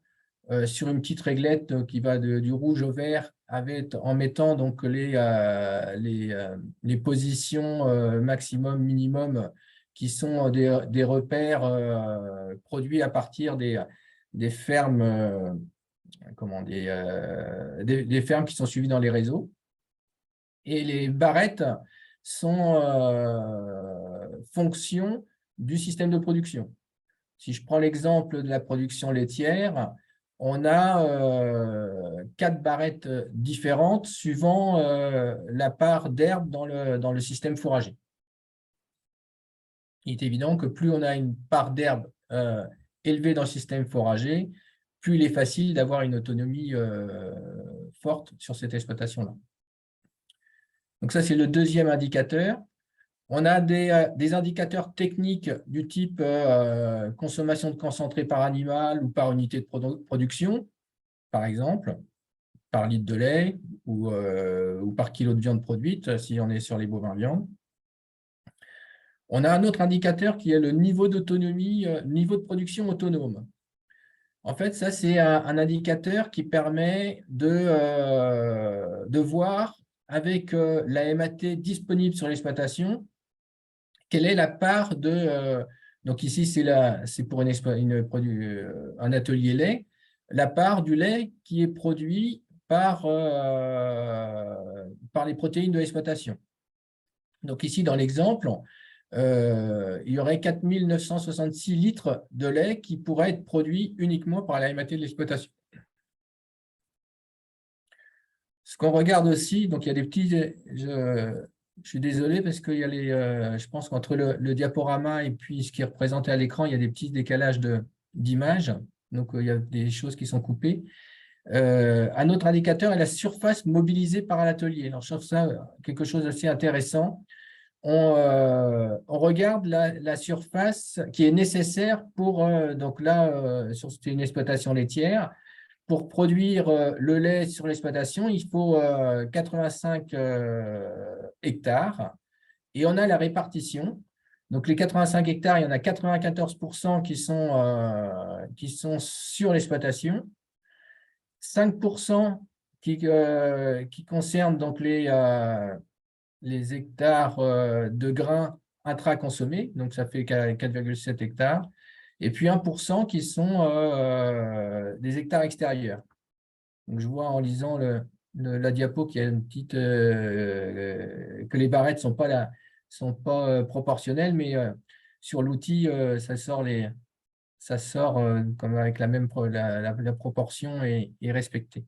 sur une petite réglette qui va du rouge au vert en mettant donc les positions maximum, minimum qui sont des repères produits à partir des fermes, des fermes qui sont suivies dans les réseaux. Et les barrettes sont fonction du système de production. Si je prends l'exemple de la production laitière, on a 4 barrettes différentes suivant la part d'herbe dans le système fourrager. Il est évident que plus on a une part d'herbe élevé dans le système fourrager, plus il est facile d'avoir une autonomie forte sur cette exploitation-là. Donc ça, c'est le deuxième indicateur. On a des indicateurs techniques du type consommation de concentré par animal ou par unité de production, par exemple, par litre de lait ou par kilo de viande produite, si on est sur les bovins viande. On a un autre indicateur qui est le niveau d'autonomie, niveau de production autonome. En fait, ça, c'est un indicateur qui permet de voir avec la MAT disponible sur l'exploitation, quelle est la part de… donc ici, c'est pour un atelier lait, la part du lait qui est produit par les protéines de l'exploitation. Donc ici, dans l'exemple, il y aurait 4 966 litres de lait qui pourraient être produits uniquement par la MAT de l'exploitation. Ce qu'on regarde aussi, donc il y a des petits… Je suis désolé parce qu'il y a je pense qu'entre le diaporama et puis ce qui est représenté à l'écran, il y a des petits décalages d'images. Donc, il y a des choses qui sont coupées. Un autre indicateur est la surface mobilisée par l'atelier. Alors, je trouve ça quelque chose d'assez intéressant. On regarde la surface qui est nécessaire pour… donc là, c'est une exploitation laitière. Pour produire le lait sur l'exploitation, il faut 85 hectares. Et on a la répartition. Donc, les 85 hectares, il y en a 94% qui sont sur l'exploitation, 5% qui concernent donc les hectares de grains intra-consommés, donc ça fait 4,7 hectares, et puis 1% qui sont des hectares extérieurs. Donc, je vois en lisant la diapo qu'il y a une petite… que les barrettes ne sont pas proportionnelles, mais sur l'outil, ça sort comme avec la même la proportion est respectée.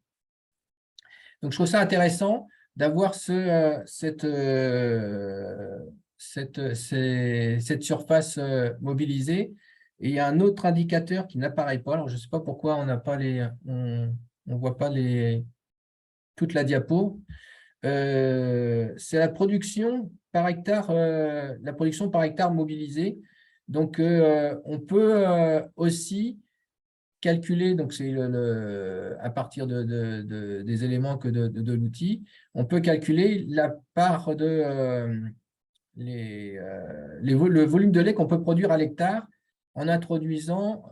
Donc, je trouve ça intéressant d'avoir cette surface mobilisée. Et il y a un autre indicateur qui n'apparaît pas. Alors, je ne sais pas pourquoi on n'a pas on voit pas toute la diapo. C'est la production par hectare, mobilisée. Donc, on peut aussi calculer, donc c'est à partir des éléments de l'outil, on peut calculer la part le volume de lait qu'on peut produire à l'hectare en introduisant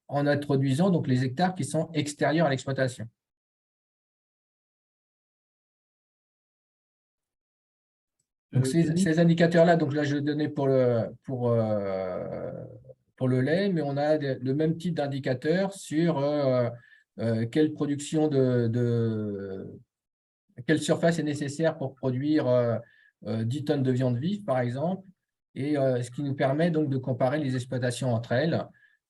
donc les hectares qui sont extérieurs à l'exploitation. Donc ces indicateurs-là, donc là je donnais pour le lait, mais on a le même type d'indicateur sur quelle production quelle surface est nécessaire pour produire 10 tonnes de viande vive, par exemple, et ce qui nous permet donc de comparer les exploitations entre elles.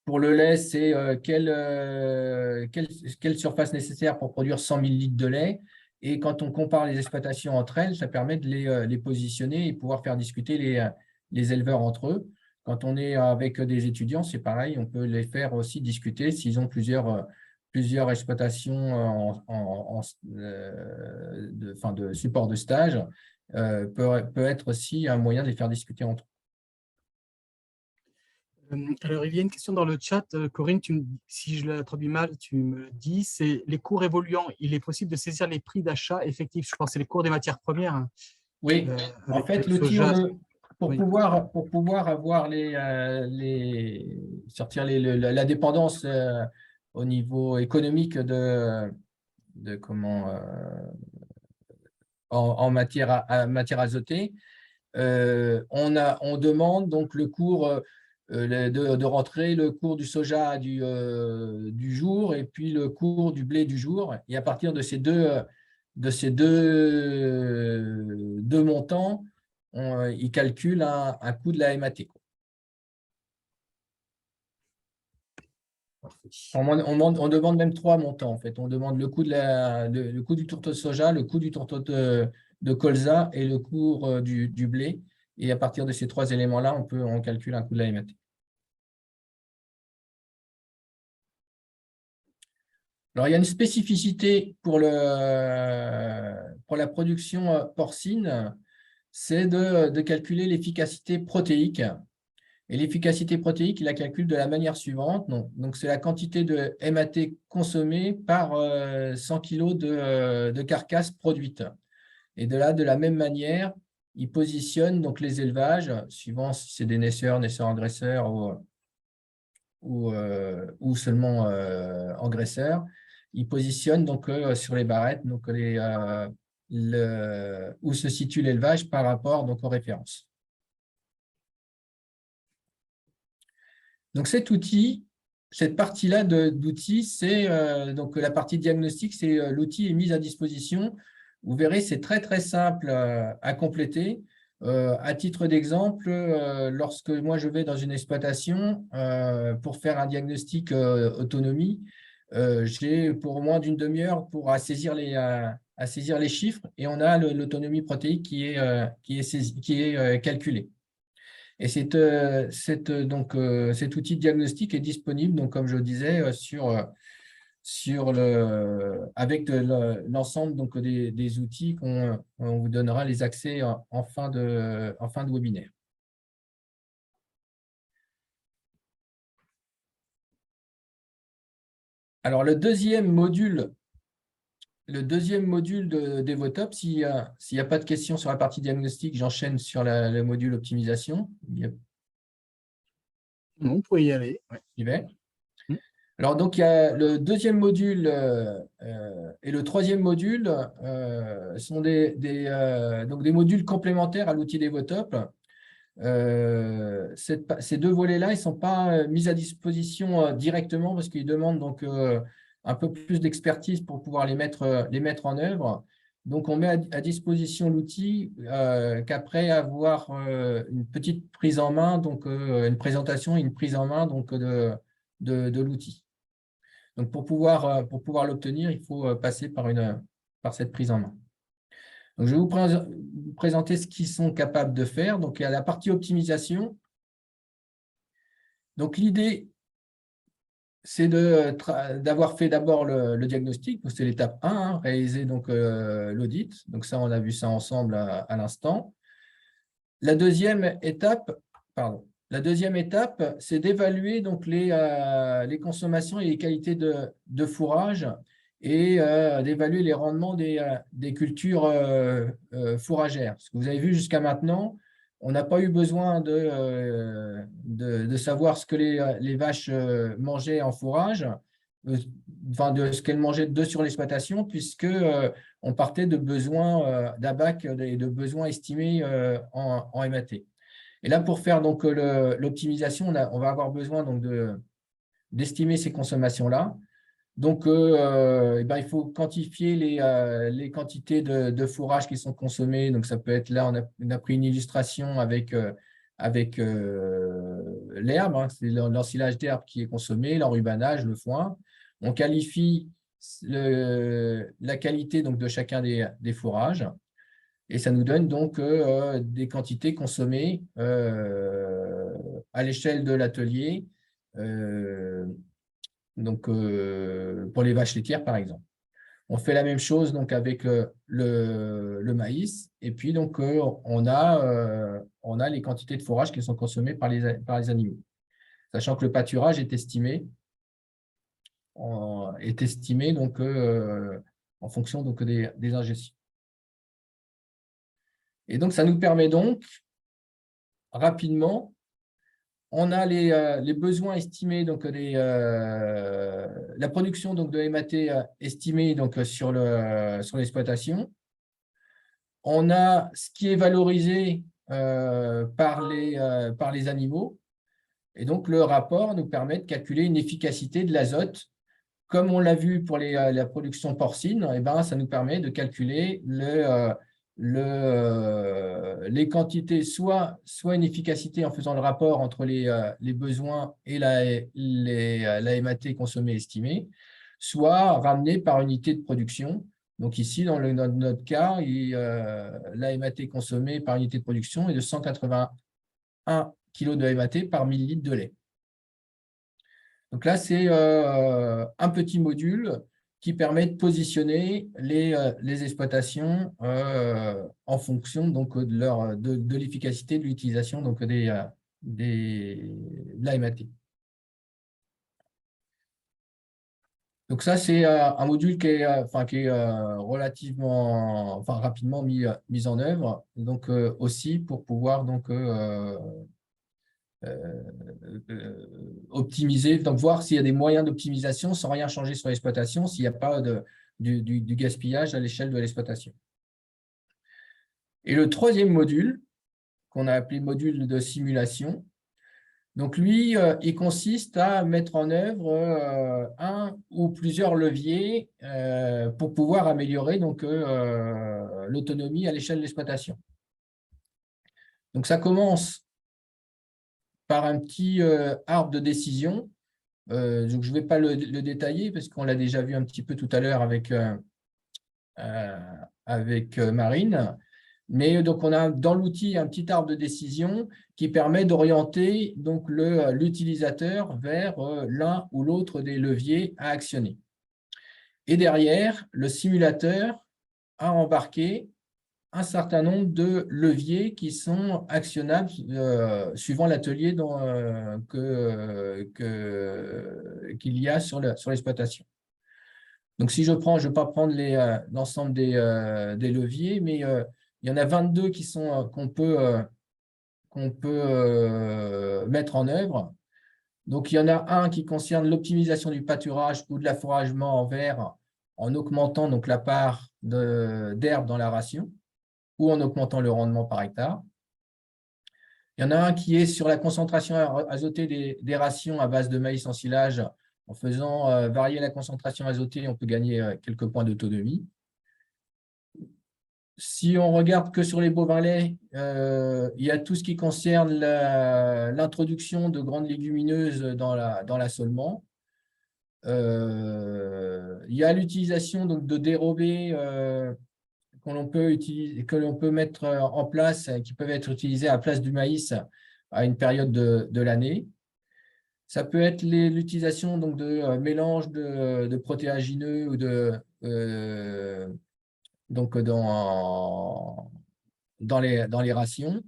Pour le lait, c'est quelle surface nécessaire pour produire 100 000 litres de lait. Et quand on compare les exploitations entre elles, ça permet de les positionner et pouvoir faire discuter les éleveurs entre eux. Quand on est avec des étudiants, c'est pareil, on peut les faire aussi discuter s'ils ont plusieurs exploitations de support de stage. Peut être aussi un moyen de les faire discuter entre eux. Alors, il y a une question dans le chat. Corinne, si je la traduis mal, tu me dis, c'est les cours évoluant. Il est possible de saisir les prix d'achat effectifs. Je pense que c'est les cours des matières premières. Oui, en fait, l'outil, pour pouvoir avoir sortir la dépendance au niveau économique en matière azotée, on demande donc le cours de rentrée, le cours du soja du jour et puis le cours du blé du jour. Et à partir de ces deux montants, il calcule un coût de la MAT. On demande même 3 montants en fait. On demande le coût du tourteau de soja, le coût du tourteau de colza et le cours du blé. Et à partir de ces 3 éléments-là, on calcule un coût de la MAT. Alors, il y a une spécificité pour la production porcine, c'est de calculer l'efficacité protéique. Et l'efficacité protéique, il la calcule de la manière suivante. Donc, c'est la quantité de MAT consommée par 100 kg de carcasse produite. Et de la même manière, il positionne donc les élevages, suivant si c'est des naisseurs engraisseurs ou seulement engraisseurs. Il positionne donc sur les barrettes donc où se situe l'élevage par rapport donc aux références. Donc cet outil, cette partie-là d'outils, c'est donc la partie diagnostic, c'est l'outil est mis à disposition. Vous verrez, c'est très très simple à compléter. À titre d'exemple, lorsque moi je vais dans une exploitation pour faire un diagnostic autonomie, j'ai pour moins d'une demi-heure pour saisir les chiffres et on a l'autonomie protéique qui est calculée. Et cet outil de diagnostic est disponible, donc, comme je le disais, avec l'ensemble donc, des outils qu'on vous donnera les accès en fin de webinaire. Alors, le deuxième module de DevoTop, s'il n'y a pas de questions sur la partie diagnostic, j'enchaîne sur le module optimisation. Non, vous pouvez y aller. Ouais. J'y vais. Alors, donc, il y a le deuxième module et le troisième module sont donc des modules complémentaires à l'outil DevoTop. Ces deux volets-là, ils ne sont pas mis à disposition directement parce qu'ils demandent donc, un peu plus d'expertise pour pouvoir les mettre en œuvre. Donc, on met à disposition l'outil qu'après avoir une petite prise en main, donc une présentation et une prise en main donc, de l'outil. Donc, pour pouvoir l'obtenir, il faut passer par cette prise en main. Donc, je vais vous présenter ce qu'ils sont capables de faire. Donc, il y a la partie optimisation. Donc, l'idée, c'est d'avoir fait d'abord le diagnostic. C'est l'étape 1, hein, réaliser l'audit. Donc, ça, on a vu ça ensemble à l'instant. La deuxième étape, c'est d'évaluer donc les consommations et les qualités de fourrage et d'évaluer les rendements des cultures fourragères. Ce que vous avez vu jusqu'à maintenant, on n'a pas eu besoin de savoir ce que les vaches mangeaient en fourrage, enfin de ce qu'elles mangeaient sur l'exploitation, puisque on partait de besoins d'ABAC et de besoins estimés en MAT. Et là, pour faire donc l'optimisation, on va avoir besoin donc d'estimer ces consommations-là. Donc, il faut quantifier les quantités de fourrage qui sont consommées. Donc, ça peut être là, on a pris une illustration avec l'herbe, hein, c'est l'ensilage d'herbe qui est consommé, l'enrubanage, le foin. On qualifie la qualité donc, de chacun des fourrages. Et ça nous donne donc des quantités consommées à l'échelle de l'atelier, pour les vaches laitières, par exemple. On fait la même chose donc, avec le maïs. Et puis, donc, on a les quantités de fourrage qui sont consommées par les animaux. Sachant que le pâturage est estimé donc, en fonction donc, des ingestions. Et donc, ça nous permet donc, rapidement, on a les besoins estimés, donc la production donc, de MAT estimée donc, sur l'exploitation. On a ce qui est valorisé par les animaux. Et donc, le rapport nous permet de calculer une efficacité de l'azote. Comme on l'a vu pour la production porcine, eh ben, ça nous permet de calculer les quantités, soit une efficacité en faisant le rapport entre les besoins et la MAT consommée estimée, soit ramenée par unité de production. Donc ici, dans notre cas, la MAT consommée par unité de production est de 181 kg de MAT par millilitre de lait. Donc là, c'est un petit module qui permet de positionner les exploitations en fonction donc, de l'efficacité de l'utilisation donc, de la MAT. Donc ça, c'est un module qui est relativement, rapidement mis en œuvre, donc aussi pour pouvoir donc, optimiser, donc voir s'il y a des moyens d'optimisation sans rien changer sur l'exploitation, s'il n'y a pas du gaspillage à l'échelle de l'exploitation. Et le troisième module, qu'on a appelé module de simulation, donc lui, il consiste à mettre en œuvre un ou plusieurs leviers pour pouvoir améliorer donc, l'autonomie à l'échelle de l'exploitation. Donc ça commence par un petit arbre de décision. Donc je ne vais pas le détailler parce qu'on l'a déjà vu un petit peu tout à l'heure avec Marine. Mais donc, on a dans l'outil un petit arbre de décision qui permet d'orienter donc l'utilisateur vers l'un ou l'autre des leviers à actionner. Et derrière, le simulateur a embarqué un certain nombre de leviers qui sont actionnables suivant l'atelier qu'il y a sur l'exploitation. Donc, si je ne vais pas prendre l'ensemble des leviers, mais il y en a 22 qu'on peut mettre en œuvre. Donc, il y en a un qui concerne l'optimisation du pâturage ou de l'affouragement en verre en augmentant donc, la part d'herbe dans la ration ou en augmentant le rendement par hectare. Il y en a un qui est sur la concentration azotée des rations à base de maïs en silage. En faisant varier la concentration azotée, on peut gagner quelques points d'autonomie. Si on regarde que sur les bovins laits, il y a tout ce qui concerne l'introduction de grandes légumineuses dans l'assolement. Il y a l'utilisation de dérobés que l'on peut mettre en place, qui peuvent être utilisés à la place du maïs à une période de l'année. Ça peut être l'utilisation de mélanges de protéagineux ou donc dans les rations.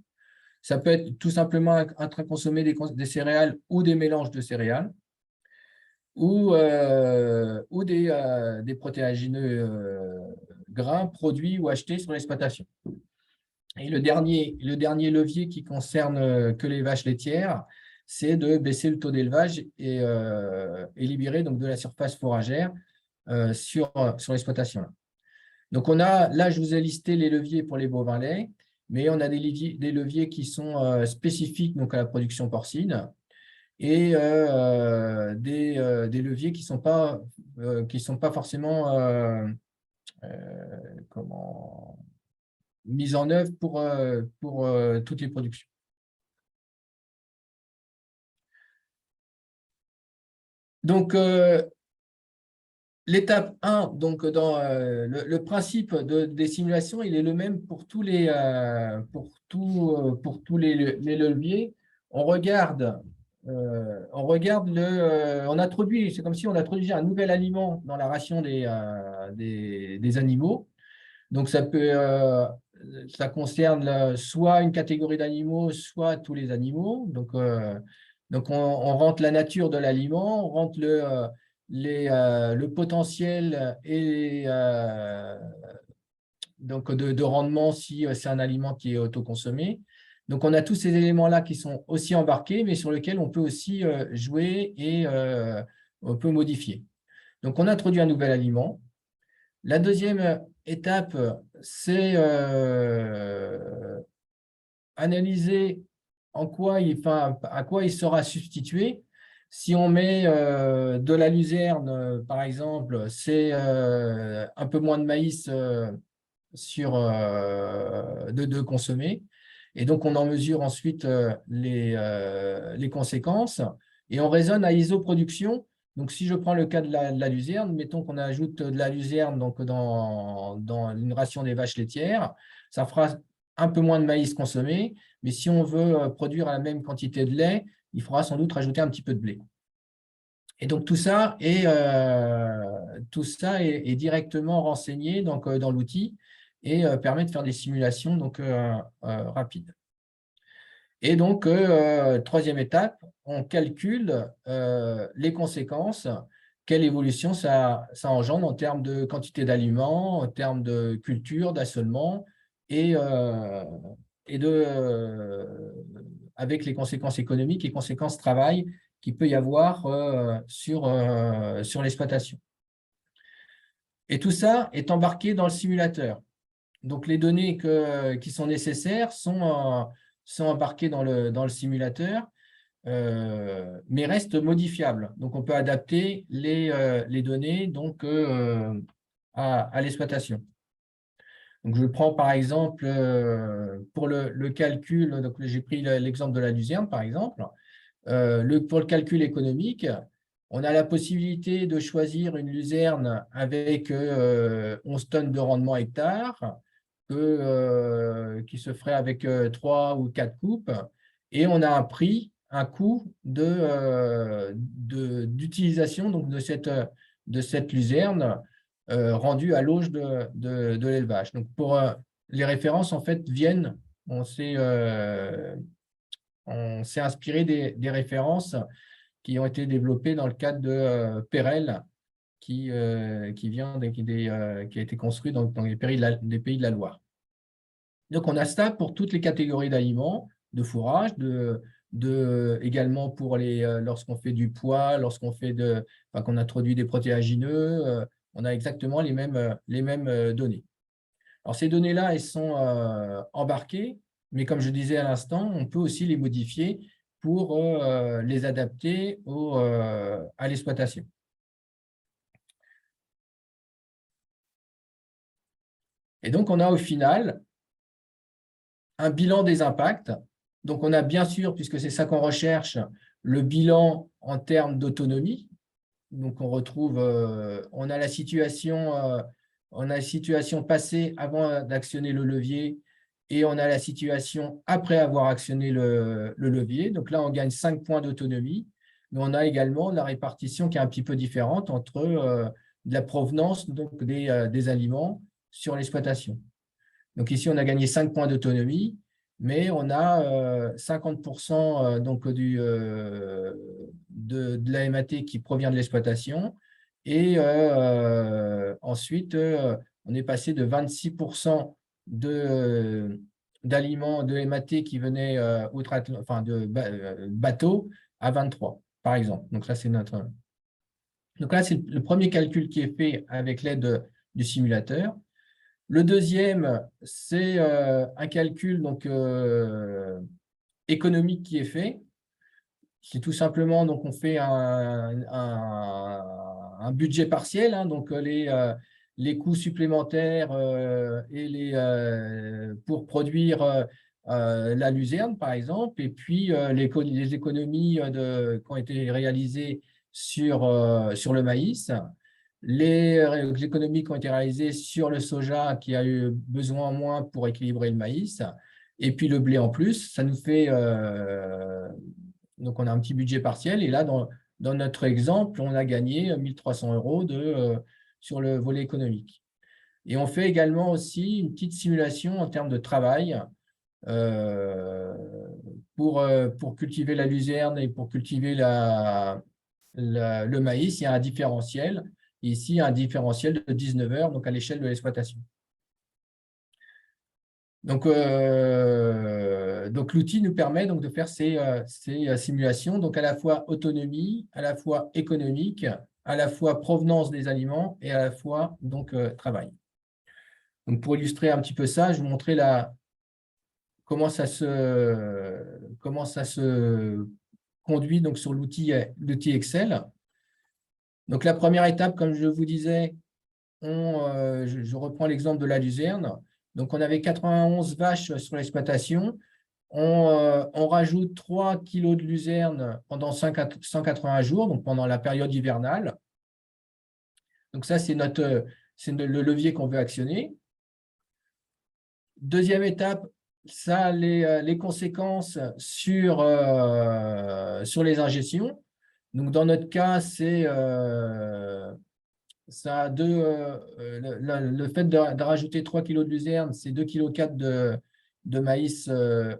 Ça peut être tout simplement intraconsommer des céréales ou des mélanges de céréales ou des protéagineux grains produits ou achetés sur l'exploitation. Et le dernier levier qui concerne que les vaches laitières, c'est de baisser le taux d'élevage et libérer donc de la surface fourragère sur l'exploitation. Donc, là, je vous ai listé les leviers pour les bovins laits, mais on a des leviers qui sont spécifiques donc, à la production porcine et des leviers qui ne sont pas forcément mis en œuvre pour toutes les productions. Donc, l'étape 1, donc dans le principe des simulations, il est le même pour tous les leviers. On introduit, c'est comme si on introduisait un nouvel aliment dans la ration des animaux. Donc, ça concerne soit une catégorie d'animaux, soit tous les animaux. Donc on rentre la nature de l'aliment, on rentre le potentiel et donc de rendement si c'est un aliment qui est autoconsommé. Donc, on a tous ces éléments-là qui sont aussi embarqués, mais sur lesquels on peut aussi jouer et on peut modifier. Donc, on introduit un nouvel aliment. La deuxième étape, c'est analyser à quoi il sera substitué. Si on met de la luzerne, par exemple, c'est un peu moins de maïs de consommer. Et donc, on en mesure ensuite les conséquences. Et on raisonne à isoproduction. Donc, si je prends le cas de la luzerne, mettons qu'on ajoute de la luzerne donc, dans une ration des vaches laitières, ça fera un peu moins de maïs consommé. Mais si on veut produire la même quantité de lait, il faudra sans doute rajouter un petit peu de blé. Et donc, tout ça est directement renseigné donc, dans l'outil et permet de faire des simulations donc, rapides. Et donc, troisième étape, on calcule les conséquences, quelle évolution ça engendre en termes de quantité d'aliments, en termes de culture, d'assolement et, avec les conséquences économiques et conséquences travail qu'il peut y avoir sur l'exploitation. Et tout ça est embarqué dans le simulateur. Donc, les données qui sont nécessaires sont embarquées dans le simulateur, mais restent modifiables. Donc, on peut adapter les données donc, à l'exploitation. Donc, je prends par exemple, pour le calcul, donc j'ai pris l'exemple de la luzerne, par exemple. Pour le calcul économique, on a la possibilité de choisir une luzerne avec 11 tonnes de rendement hectare, qui se ferait avec 3 ou 4 coupes, et on a un coût d'utilisation donc de cette luzerne rendue à l'auge de l'élevage. Donc, pour les références, en fait, viennent, on s'est inspiré des références qui ont été développées dans le cadre de Perel, qui a été construit dans les des pays de la Loire. Donc, on a ça pour toutes les catégories d'aliments, de fourrage, également pour lorsqu'on fait du pois, qu'on introduit des protéagineux, on a exactement les mêmes données. Alors, ces données-là, elles sont embarquées, mais comme je disais à l'instant, on peut aussi les modifier pour les adapter à l'exploitation. Et donc, on a au final un bilan des impacts. Donc, on a bien sûr, puisque c'est ça qu'on recherche, le bilan en termes d'autonomie. Donc, on a la situation passée avant d'actionner le levier et on a la situation après avoir actionné le levier. Donc là, on gagne 5 points d'autonomie, mais on a également la répartition qui est un petit peu différente entre de la provenance donc, des aliments sur l'exploitation. Donc ici, on a gagné 5 points d'autonomie, mais on a 50% donc de la MAT qui provient de l'exploitation. Et ensuite, on est passé de 26% d'aliments de MAT qui venaient de bateaux à 23, par exemple. Donc là, c'est le premier calcul qui est fait avec l'aide du simulateur. Le deuxième, c'est un calcul donc, économique qui est fait. C'est tout simplement, donc, on fait un budget partiel, hein, donc les coûts supplémentaires pour produire la luzerne, par exemple, et puis les économies qui ont été réalisées sur le maïs. Les économies qui ont été réalisées sur le soja qui a eu besoin en moins pour équilibrer le maïs, et puis le blé en plus, ça nous fait… donc, on a un petit budget partiel, et là, dans notre exemple, on a gagné 1 300 € sur le volet économique. Et on fait également aussi une petite simulation en termes de travail pour cultiver la luzerne et pour cultiver le maïs. Il y a un différentiel. Ici, il y a un différentiel de 19 heures, donc à l'échelle de l'exploitation. Donc l'outil nous permet donc de faire ces simulations, donc à la fois autonomie, à la fois économique, à la fois provenance des aliments et à la fois donc travail. Donc pour illustrer un petit peu ça, je vais vous montrer comment ça se conduit donc sur l'outil Excel. Donc, la première étape, comme je vous disais, je reprends l'exemple de la luzerne. Donc, on avait 91 vaches sur l'exploitation. On rajoute 3 kg de luzerne pendant 180 jours, donc pendant la période hivernale. Donc, ça, c'est le levier qu'on veut actionner. Deuxième étape, ça a les conséquences sur les ingestions. Donc, dans notre cas, ça a le fait de rajouter 3 kg de luzerne, c'est 2,4 kg de maïs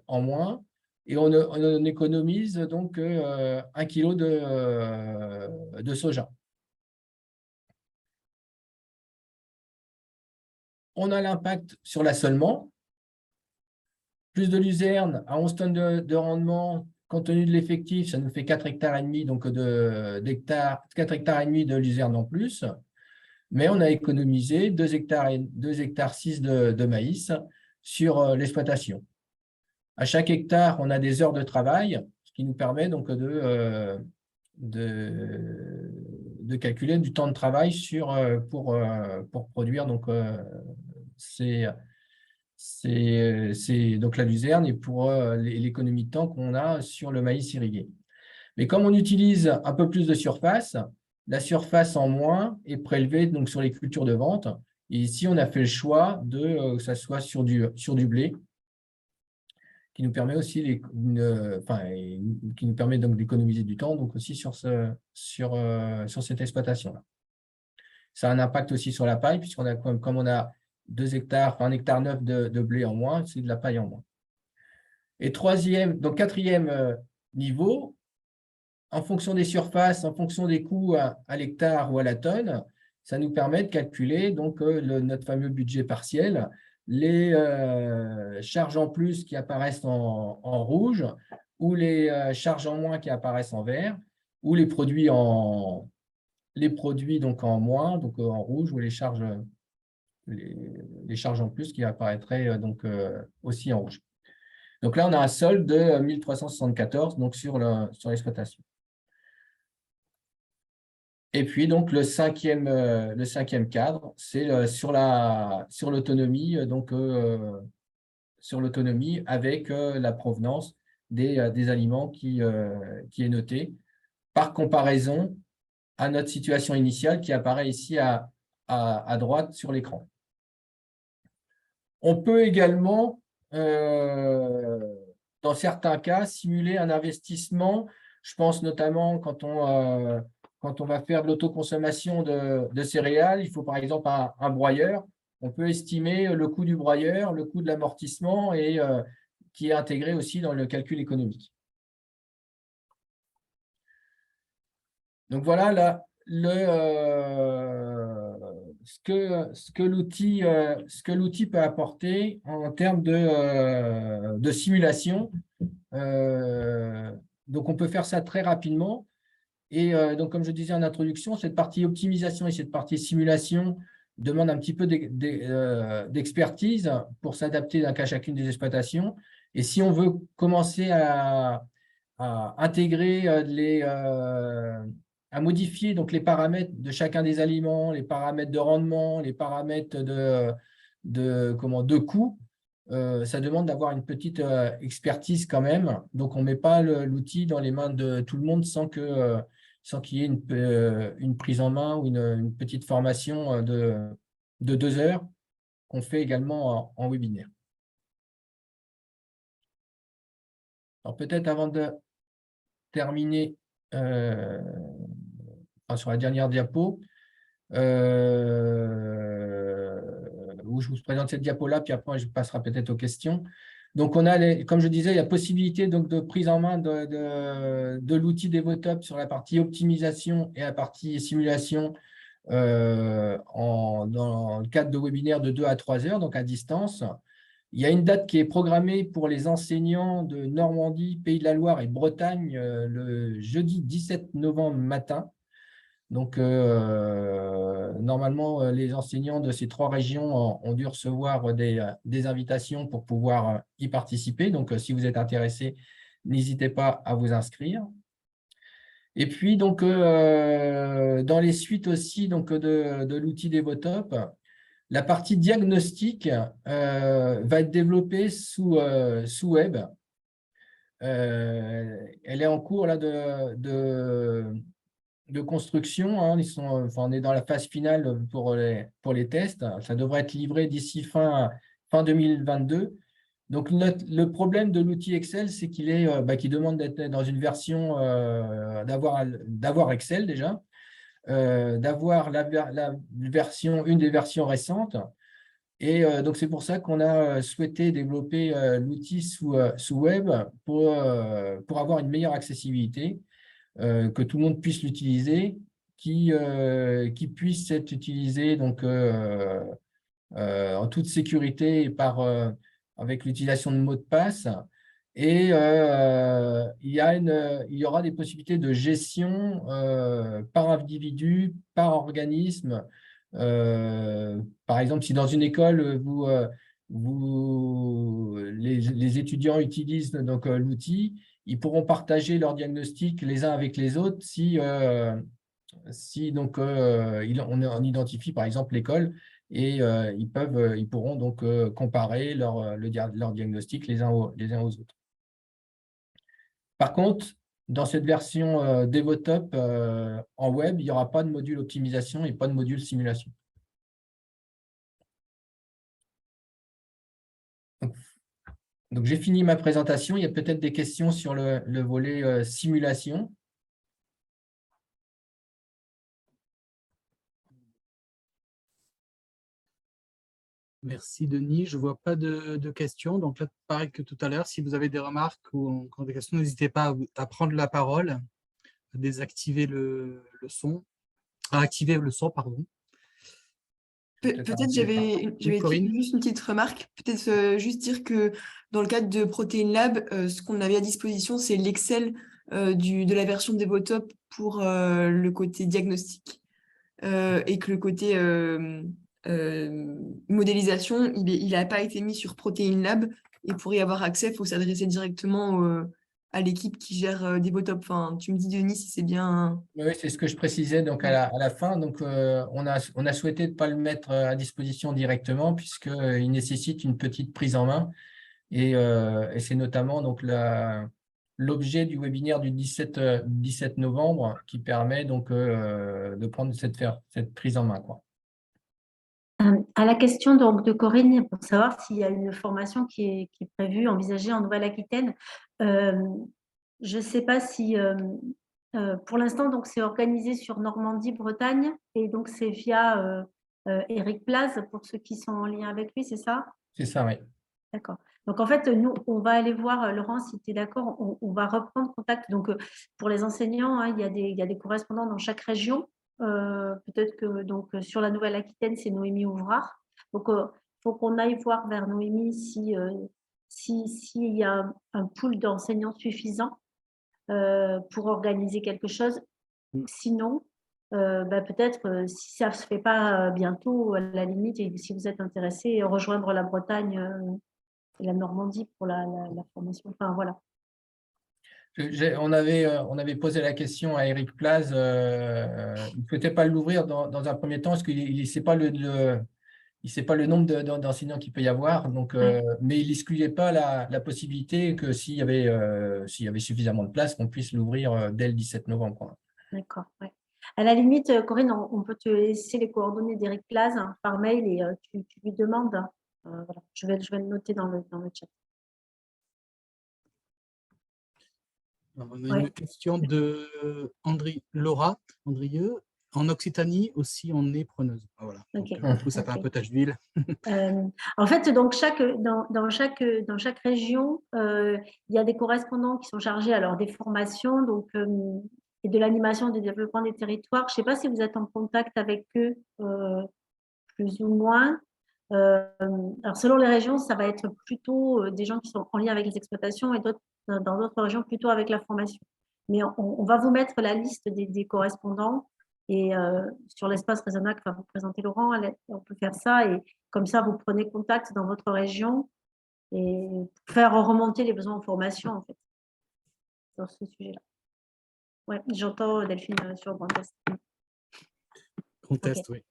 en moins. Et on économise donc 1 kg de soja. On a l'impact sur l'assolement. Plus de luzerne à 11 tonnes de rendement, compte tenu de l'effectif, ça nous fait 4,5 hectares donc 4,5 hectares de luzerne en plus. Mais on a économisé 2 hectares 6 de maïs sur l'exploitation. À chaque hectare, on a des heures de travail, ce qui nous permet donc de calculer du temps de travail pour produire donc, donc la luzerne et pour l'économie de temps qu'on a sur le maïs irrigué. Mais comme on utilise un peu plus de surface, la surface en moins est prélevée donc, sur les cultures de vente. Et ici, on a fait le choix que ça soit sur du blé, qui nous permet aussi qui nous permet donc d'économiser du temps, donc aussi sur cette exploitation-là. Ça a un impact aussi sur la paille, puisqu'on a comme on a 2 hectares, 1,9 hectare de blé en moins, c'est de la paille en moins. Et quatrième niveau, en fonction des surfaces, en fonction des coûts à l'hectare ou à la tonne, ça nous permet de calculer donc, notre fameux budget partiel, les charges en plus qui apparaissent en rouge, ou les charges en moins qui apparaissent en vert, ou les produits donc en moins, donc en rouge, ou les charges en plus qui apparaîtraient donc, aussi en rouge. Donc là, on a un solde de 1374 donc, sur l'exploitation. Et puis, donc, le cinquième cadre, c'est sur l'autonomie, donc sur l'autonomie avec la provenance des aliments qui est notée par comparaison à notre situation initiale qui apparaît ici à droite sur l'écran. On peut également, dans certains cas, simuler un investissement. Je pense notamment quand on va faire de l'autoconsommation de céréales, il faut par exemple un broyeur. On peut estimer le coût du broyeur, le coût de l'amortissement et qui est intégré aussi dans le calcul économique. Donc voilà là, ce que l'outil peut apporter en termes de simulation. Donc on peut faire ça très rapidement. Et donc, comme je disais en introduction, cette partie optimisation et cette partie simulation demandent un petit peu d'expertise pour s'adapter d'un cas à chacune des exploitations. Et si on veut commencer à intégrer à modifier donc, les paramètres de chacun des aliments, les paramètres de rendement, les paramètres de coût, ça demande d'avoir une petite expertise quand même. Donc, on ne met pas l'outil dans les mains de tout le monde sans qu'il y ait une prise en main ou une petite formation de 2 heures qu'on fait également en webinaire. Alors peut-être avant de terminer sur la dernière diapo, où je vous présente cette diapo-là, puis après je passerai peut-être aux questions. Donc, on a, comme je disais, il y a possibilité donc, de prise en main de l'outil Devotop sur la partie optimisation et la partie simulation dans le cadre de webinaires de 2 à 3 heures, donc à distance. Il y a une date qui est programmée pour les enseignants de Normandie, Pays de la Loire et Bretagne le jeudi 17 novembre matin. Donc, normalement, les enseignants de ces 3 régions ont dû recevoir des invitations pour pouvoir y participer. Donc, si vous êtes intéressé, n'hésitez pas à vous inscrire. Et puis, donc, dans les suites aussi donc, de l'outil Devotop, la partie diagnostic va être développée sous web. Elle est en cours là, de construction. Hein. On est dans la phase finale pour les tests. Ça devrait être livré d'ici fin 2022. Donc, le problème de l'outil Excel, c'est qu'il demande d'être dans une version, d'avoir Excel déjà, d'avoir une des versions récentes. Et donc, c'est pour ça qu'on a souhaité développer l'outil sous web pour avoir une meilleure accessibilité, que tout le monde puisse l'utiliser, qui puisse être utilisé donc, en toute sécurité et avec l'utilisation de mots de passe. Et il y aura des possibilités de gestion par individu, par organisme. Par exemple, si dans une école, les étudiants utilisent donc l'outil, ils pourront partager leur diagnostic les uns avec les autres si donc on identifie par exemple l'école, et ils pourront donc comparer leur diagnostic les uns aux autres. Par contre, dans cette version Devotop en web, il n'y aura pas de module optimisation et pas de module simulation. Donc, j'ai fini ma présentation. Il y a peut-être des questions sur le volet simulation. Merci Denis, je ne vois pas de questions. Donc là, pareil que tout à l'heure, si vous avez des remarques ou encore des questions, n'hésitez pas à prendre la parole, à désactiver le son, à activer le son, pardon. Peut-être j'avais juste une petite remarque, peut-être juste dire que dans le cadre de Protein Lab, ce qu'on avait à disposition, c'est l'Excel de la version Devotop pour le côté diagnostic, et que le côté modélisation, il n'a pas été mis sur Protein Lab, et pour y avoir accès, il faut s'adresser directement à l'équipe qui gère Devotop. Enfin, tu me dis, Denis, si c'est bien… Oui, c'est ce que je précisais donc à la fin. Donc, on a souhaité ne pas le mettre à disposition directement, puisqu'il nécessite une petite prise en main. Et c'est notamment donc l'objet du webinaire du 17 novembre qui permet donc de prendre cette prise en main, quoi. À la question donc de Corinne, pour savoir s'il y a une formation qui est prévue, envisagée en Nouvelle-Aquitaine, je ne sais pas si, pour l'instant, donc c'est organisé sur Normandie-Bretagne, et donc c'est via Eric Plaz, pour ceux qui sont en lien avec lui, c'est ça? C'est ça, oui. D'accord. Donc, en fait, nous, on va aller voir, Laurent, si tu es d'accord, on va reprendre contact. Donc, pour les enseignants, hein, il y a des correspondants dans chaque région. Peut-être que donc, sur la Nouvelle-Aquitaine, c'est Noémie Ouvrard. Donc, il faut qu'on aille voir vers Noémie s'il y a un pool d'enseignants suffisant pour organiser quelque chose. Sinon, peut-être, si ça ne se fait pas bientôt, à la limite, et si vous êtes intéressé, rejoindre la Bretagne et la Normandie pour la formation. Enfin, voilà. On avait posé la question à Eric Plaz. Il ne souhaitait pas l'ouvrir dans un premier temps parce qu'il ne sait pas il sait pas le nombre d'enseignants qu'il peut y avoir. Donc, mais il n'excluait pas la possibilité que s'il y avait suffisamment de place, qu'on puisse l'ouvrir dès le 17 novembre. D'accord. Ouais. À la limite, Corinne, on peut te laisser les coordonnées d'Eric Plaz par mail, et tu lui demandes. Voilà. Je vais le noter dans le chat. Alors, on a une question de Laura Andrieux. En Occitanie aussi, on est preneuse. Voilà. Okay. Donc, du coup, ça fait un peu tache d'huile. En fait, donc dans chaque région, il y a des correspondants qui sont chargés alors des formations, donc et de l'animation, du développement des territoires. Je ne sais pas si vous êtes en contact avec eux, plus ou moins. Alors, selon les régions, ça va être plutôt des gens qui sont en lien avec les exploitations, et dans d'autres régions, plutôt avec la formation. Mais on va vous mettre la liste des correspondants, et sur l'espace Raisonnac va vous présenter Laurent. On peut faire ça, et comme ça, vous prenez contact dans votre région et faire remonter les besoins en formation, en fait, sur ce sujet-là. Oui, j'entends Delphine sur Grand Est. Grand Est, oui.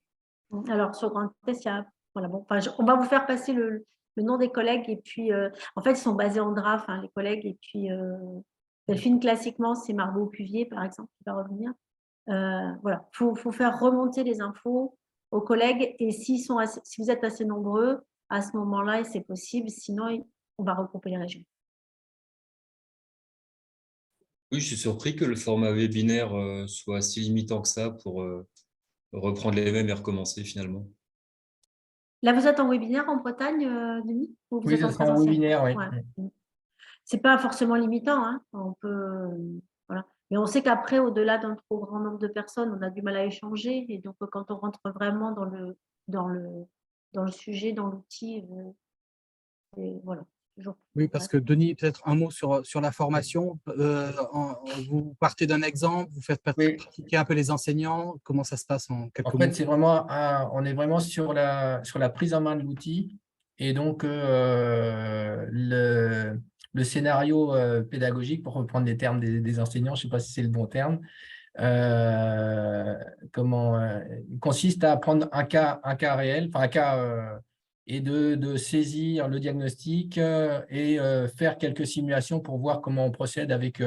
Alors, sur Grand Est, il y a… Voilà, bon, on va vous faire passer le nom des collègues, et puis en fait, ils sont basés en DRAF, hein, les collègues, et puis Delphine, classiquement, c'est Margot Cuvier, par exemple, qui va revenir. Voilà, faut faire remonter les infos aux collègues, et si vous êtes assez nombreux, à ce moment-là, c'est possible. Sinon, on va regrouper les régions. Oui, je suis surpris que le format webinaire soit si limitant que ça pour reprendre les mêmes et recommencer finalement. Là, vous êtes en webinaire en Bretagne, Denis? Ou vous Oui, êtes ce en sera en présentiel? webinaire, oui. Ouais. C'est pas forcément limitant, hein. On peut, voilà. Mais on sait qu'après, au-delà d'un trop grand nombre de personnes, on a du mal à échanger. Et donc, quand on rentre vraiment dans le sujet, dans l'outil, voilà. Toujours. Oui, parce que Denis, peut-être un mot sur la formation. Vous partez d'un exemple, vous faites Oui. pratiquer un peu les enseignants. Comment ça se passe en quelques En mots? fait, c'est vraiment on est vraiment sur la prise en main de l'outil. Et donc, le scénario pédagogique, pour reprendre les termes des enseignants, je ne sais pas si c'est le bon terme, il consiste à prendre un cas réel, enfin un cas, et de saisir le diagnostic et faire quelques simulations pour voir comment on procède avec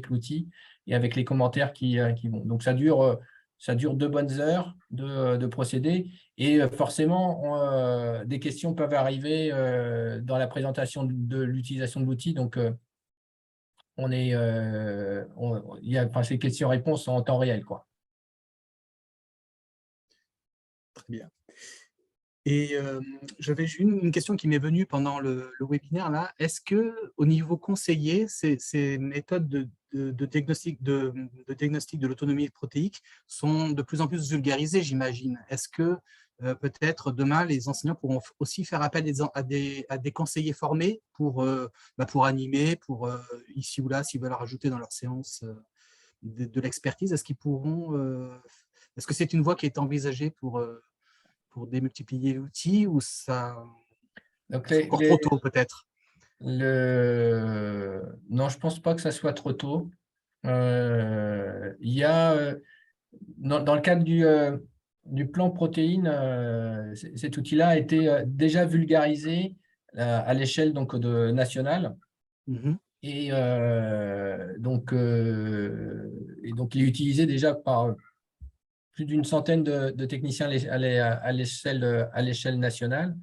l'outil et avec les commentaires qui vont. Donc, ça dure 2 bonnes heures de procédé. Et forcément, des questions peuvent arriver dans la présentation de l'utilisation de l'outil. Donc, il y a ces questions-réponses en temps réel, quoi. Très bien. Et j'avais une question qui m'est venue pendant le webinaire là. Est-ce que au niveau conseiller, ces méthodes de diagnostic de l'autonomie protéique sont de plus en plus vulgarisées, j'imagine? Est-ce que peut-être demain les enseignants pourront aussi faire appel à des conseillers formés pour animer, pour ici ou là, s'ils veulent rajouter dans leur séance de l'expertise? Est-ce qu'ils pourront est-ce que c'est une voie qui est envisagée pour démultiplier l'outil, ou ça Donc, c'est encore trop tôt peut-être? Non, je ne pense pas que ça soit trop tôt. Il y a, dans le cadre du plan protéines, cet outil-là a été déjà vulgarisé à l'échelle nationale. Mhm. Et donc, il est utilisé déjà par plus d'une centaine de techniciens à l'échelle nationale.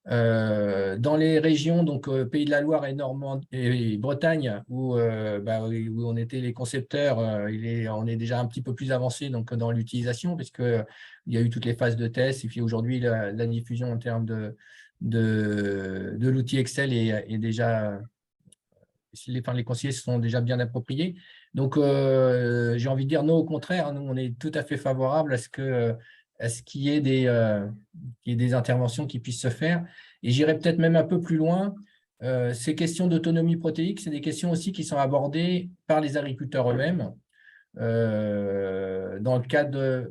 Dans les régions, donc Pays de la Loire et Normandie et Bretagne, où on était les concepteurs, on est déjà un petit peu plus avancé donc, dans l'utilisation, puisqu'il y a eu toutes les phases de test, et puis aujourd'hui, la diffusion en termes de l'outil Excel est déjà… les conseillers se sont déjà bien appropriés. Donc, j'ai envie de dire non, au contraire, nous, on est tout à fait favorable à ce qu'il y ait des interventions qui puissent se faire. Et j'irai peut-être même un peu plus loin. Ces questions d'autonomie protéique, c'est des questions aussi qui sont abordées par les agriculteurs eux-mêmes,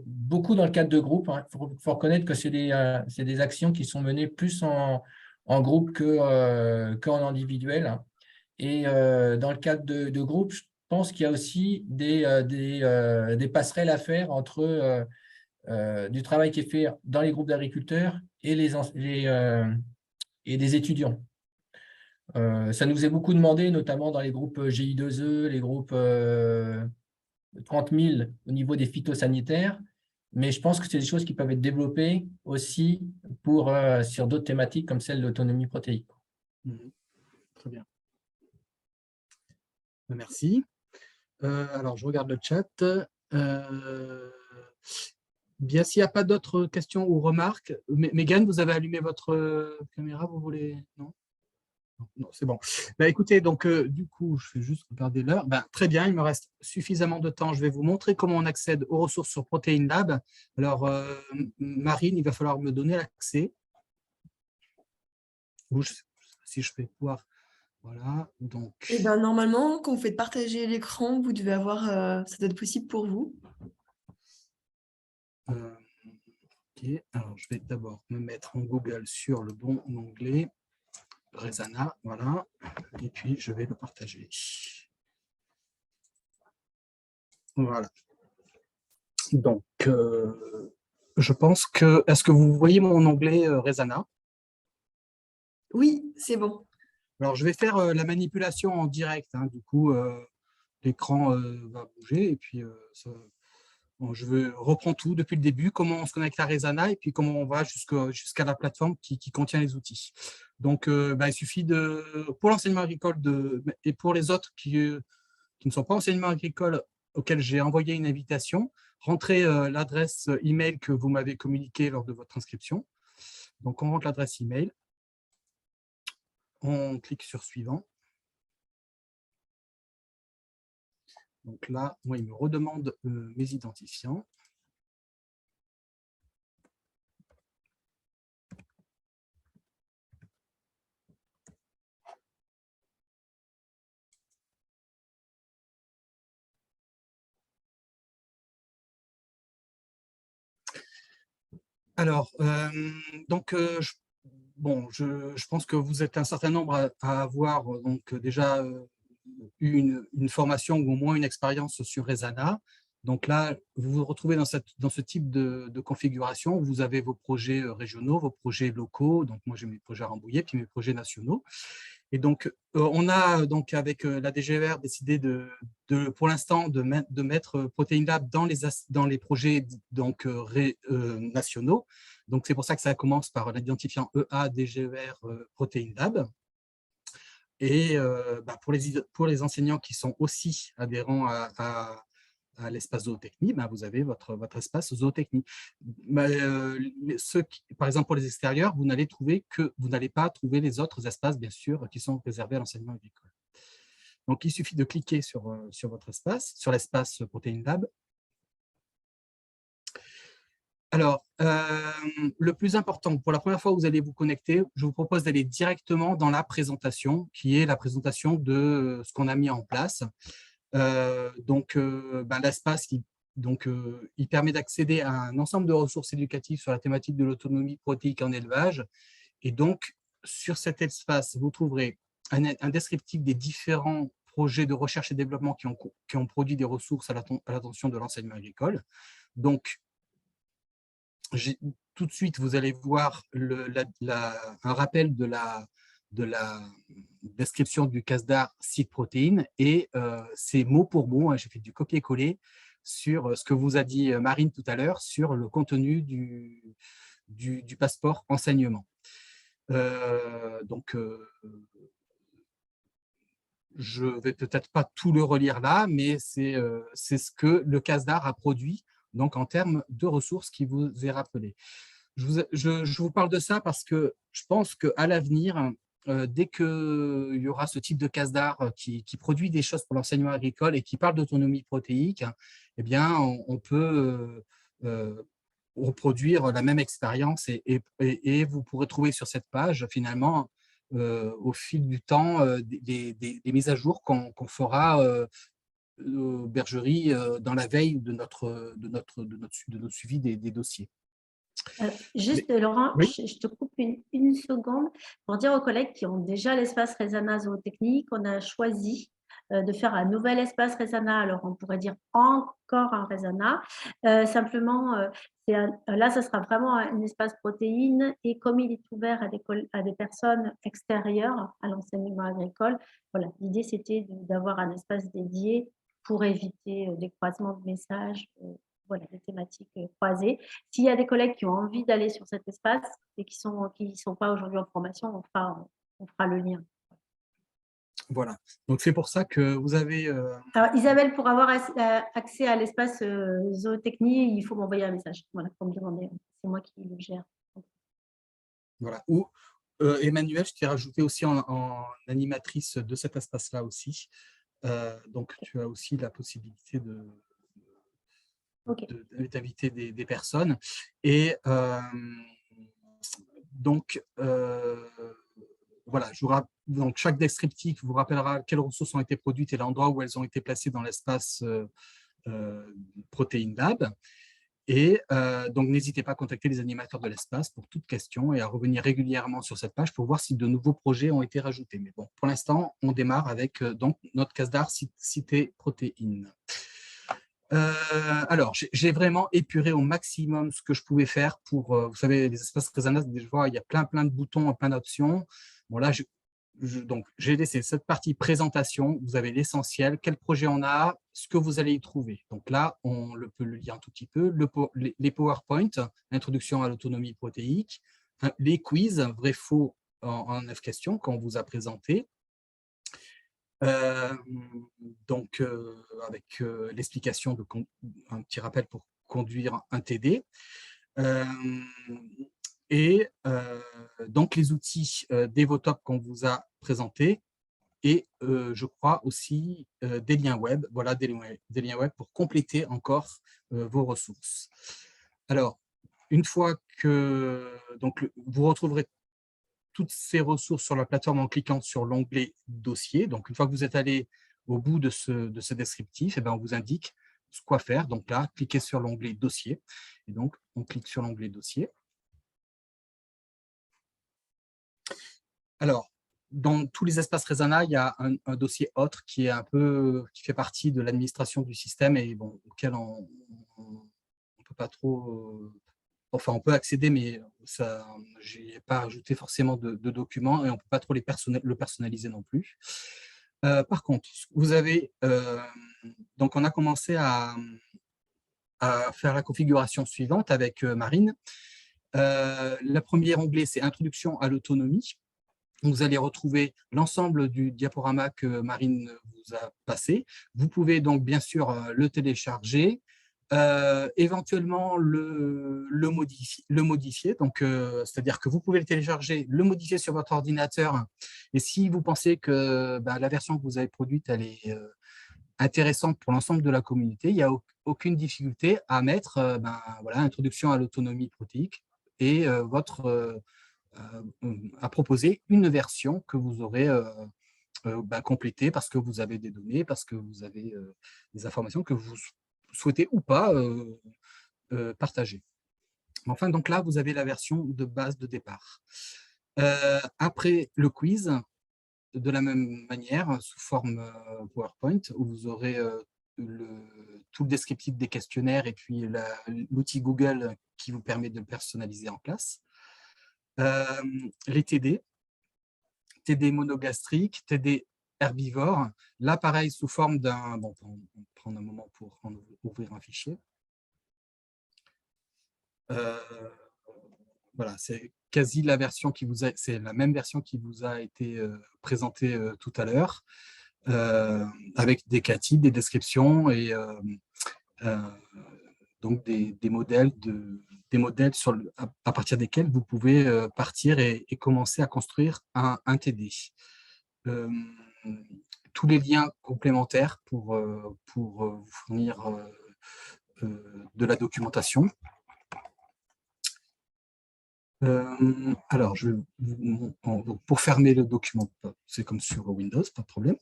beaucoup dans le cadre de groupes. Il faut reconnaître que c'est des actions qui sont menées plus en groupe qu'en individuel. Et dans le cadre de groupe, je pense qu'il y a aussi des passerelles à faire entre du travail qui est fait dans les groupes d'agriculteurs et des étudiants. Ça nous est beaucoup demandé, notamment dans les groupes GI2E, les groupes 30 000 au niveau des phytosanitaires, mais je pense que c'est des choses qui peuvent être développées aussi sur d'autres thématiques comme celle de l'autonomie protéique. Très bien. Merci. Alors, je regarde le chat. Bien, s'il n'y a pas d'autres questions ou remarques, Mégane, vous avez allumé votre caméra, vous voulez? Non? Non, c'est bon. Écoutez, donc du coup, je vais juste regarder l'heure. Très bien, il me reste suffisamment de temps. Je vais vous montrer comment on accède aux ressources sur Protein Lab. Alors, Marine, il va falloir me donner l'accès. Si je vais pouvoir… Voilà, donc… Et normalement, quand vous faites partager l'écran, vous devez avoir… ça doit être possible pour vous. Ok, alors je vais d'abord me mettre en Google sur le bon onglet. Rezana, voilà. Et puis, je vais le partager. Voilà. Donc, je pense que… Est-ce que vous voyez mon onglet Rezana? Oui, c'est bon. Alors, je vais faire la manipulation en direct. Du coup, l'écran va bouger et puis je reprends tout depuis le début, comment on se connecte à Rezana et puis comment on va jusqu'à la plateforme qui contient les outils. Donc, il suffit pour l'enseignement agricole et pour les autres qui ne sont pas enseignement agricole, auxquels j'ai envoyé une invitation, rentrez l'adresse email que vous m'avez communiquée lors de votre inscription. Donc, on rentre l'adresse email. On clique sur suivant. Donc là, moi, il me redemande mes identifiants. Alors, je pense que vous êtes un certain nombre à avoir donc, déjà eu une formation ou au moins une expérience sur Resana. Donc là, vous vous retrouvez dans ce type de configuration. Vous avez vos projets régionaux, vos projets locaux. Donc moi, j'ai mes projets à Rambouillet, puis mes projets nationaux. Et donc, on a donc avec la DGER décidé pour l'instant de mettre Protein Lab dans les projets donc, nationaux. Donc, c'est pour ça que ça commence par l'identifiant EA DGER Protein Lab. Et pour les enseignants qui sont aussi adhérents à l'espace zootechnie, vous avez votre espace zootechnie. Par exemple, pour les extérieurs, vous n'allez pas trouver les autres espaces, bien sûr, qui sont réservés à l'enseignement agricole. Donc, il suffit de cliquer sur votre espace, sur l'espace Protein Lab. Alors, le plus important, pour la première fois où vous allez vous connecter, je vous propose d'aller directement dans la présentation, qui est la présentation de ce qu'on a mis en place. L'espace, il permet d'accéder à un ensemble de ressources éducatives sur la thématique de l'autonomie protéique en élevage. Et donc, sur cet espace, vous trouverez un descriptif des différents projets de recherche et développement qui ont produit des ressources à l'attention de l'enseignement agricole. Donc, tout de suite, vous allez voir un rappel de la description du CASDAR site protéines et c'est mot pour mot, j'ai fait du copier-coller sur ce que vous a dit Marine tout à l'heure sur le contenu du passeport enseignement. Je ne vais peut-être pas tout le relire là, mais c'est ce que le CASDAR a produit donc en termes de ressources qui vous est rappelé. Je vous parle de ça parce que je pense qu'à l'avenir, dès qu'il y aura ce type de CASDAR qui produit des choses pour l'enseignement agricole et qui parle d'autonomie protéique, eh bien, on peut reproduire la même expérience et vous pourrez trouver sur cette page, finalement, au fil du temps, des mises à jour qu'on fera aux bergeries dans la veille de notre suivi des dossiers. Juste, Laurent, oui. je te coupe une seconde pour dire aux collègues qui ont déjà l'espace Resana zootechnique, on a choisi de faire un nouvel espace Resana. Alors, on pourrait dire encore un Resana. Simplement, là, ça sera vraiment un espace protéines et comme il est ouvert à des personnes extérieures à l'enseignement agricole, voilà, l'idée, c'était d'avoir un espace dédié pour éviter des croisements de messages. Voilà, des thématiques croisées. S'il y a des collègues qui ont envie d'aller sur cet espace et qui sont pas aujourd'hui en formation, on fera le lien. Voilà, donc c'est pour ça que vous avez… Alors, Isabelle, pour avoir accès à l'espace zootechnie, il faut m'envoyer un message. Voilà, pour me demander. C'est moi qui le gère. Voilà, ou Emmanuel, je t'ai rajouté aussi en animatrice de cet espace-là aussi. Donc, tu as aussi la possibilité d'inviter des personnes. Et voilà, donc chaque descriptif vous rappellera quelles ressources ont été produites et l'endroit où elles ont été placées dans l'espace Protein Lab. Et donc, n'hésitez pas à contacter les animateurs de l'espace pour toute question et à revenir régulièrement sur cette page pour voir si de nouveaux projets ont été rajoutés. Mais bon, pour l'instant, on démarre avec donc, notre CASDAR cité protéines. Alors, j'ai vraiment épuré au maximum ce que je pouvais faire pour, vous savez, les espaces Resana, des fois, il y a plein de boutons, plein d'options. Bon, là, donc, j'ai laissé cette partie présentation. Vous avez l'essentiel, quel projet on a, ce que vous allez y trouver. Donc là, on peut le lire un tout petit peu. Les PowerPoint, l'introduction à l'autonomie protéique, les quiz, vrai, faux, en 9 questions qu'on vous a présentées. Donc, avec l'explication, un petit rappel pour conduire un TD. Donc, les outils Devotop qu'on vous a présentés et je crois aussi des liens web, voilà, des liens web pour compléter encore vos ressources. Alors, une fois que vous retrouverez toutes ces ressources sur la plateforme en cliquant sur l'onglet dossier. Donc, une fois que vous êtes allé au bout de ce descriptif, on vous indique quoi faire. Donc là, cliquez sur l'onglet dossier. Et donc, on clique sur l'onglet dossier. Alors, dans tous les espaces Resana, il y a un dossier autre qui fait partie de l'administration du système et auquel on ne peut pas trop. Enfin, on peut accéder, mais je n'ai pas ajouté forcément de documents et on ne peut pas trop le personnaliser non plus. Par contre, vous avez, donc on a commencé à faire la configuration suivante avec Marine. Le premier onglet, c'est Introduction à l'autonomie. Vous allez retrouver l'ensemble du diaporama que Marine vous a passé. Vous pouvez donc bien sûr le télécharger, éventuellement le modifier. Donc, c'est-à-dire que vous pouvez le télécharger, le modifier sur votre ordinateur. Et si vous pensez que la version que vous avez produite, elle est intéressante pour l'ensemble de la communauté, il n'y a aucune difficulté à mettre voilà, introduction à l'autonomie protéique et à proposer une version que vous aurez complétée parce que vous avez des données, parce que vous avez des informations que vous souhaitez ou pas partager. Enfin, donc là, vous avez la version de base de départ. Après le quiz, de la même manière, sous forme PowerPoint, où vous aurez tout le descriptif des questionnaires et puis l'outil Google qui vous permet de le personnaliser en classe. Les TD monogastriques, TD herbivores. Là, pareil, sous forme d'un... Bon, on va prendre un moment pour ouvrir un fichier. Voilà, c'est quasi la version c'est la même version qui vous a été présentée tout à l'heure, avec des CATI, des descriptions et donc des modèles à partir desquels vous pouvez partir et commencer à construire un TD. Tous les liens complémentaires pour vous fournir de la documentation. Alors, pour fermer le document, c'est comme sur Windows, pas de problème.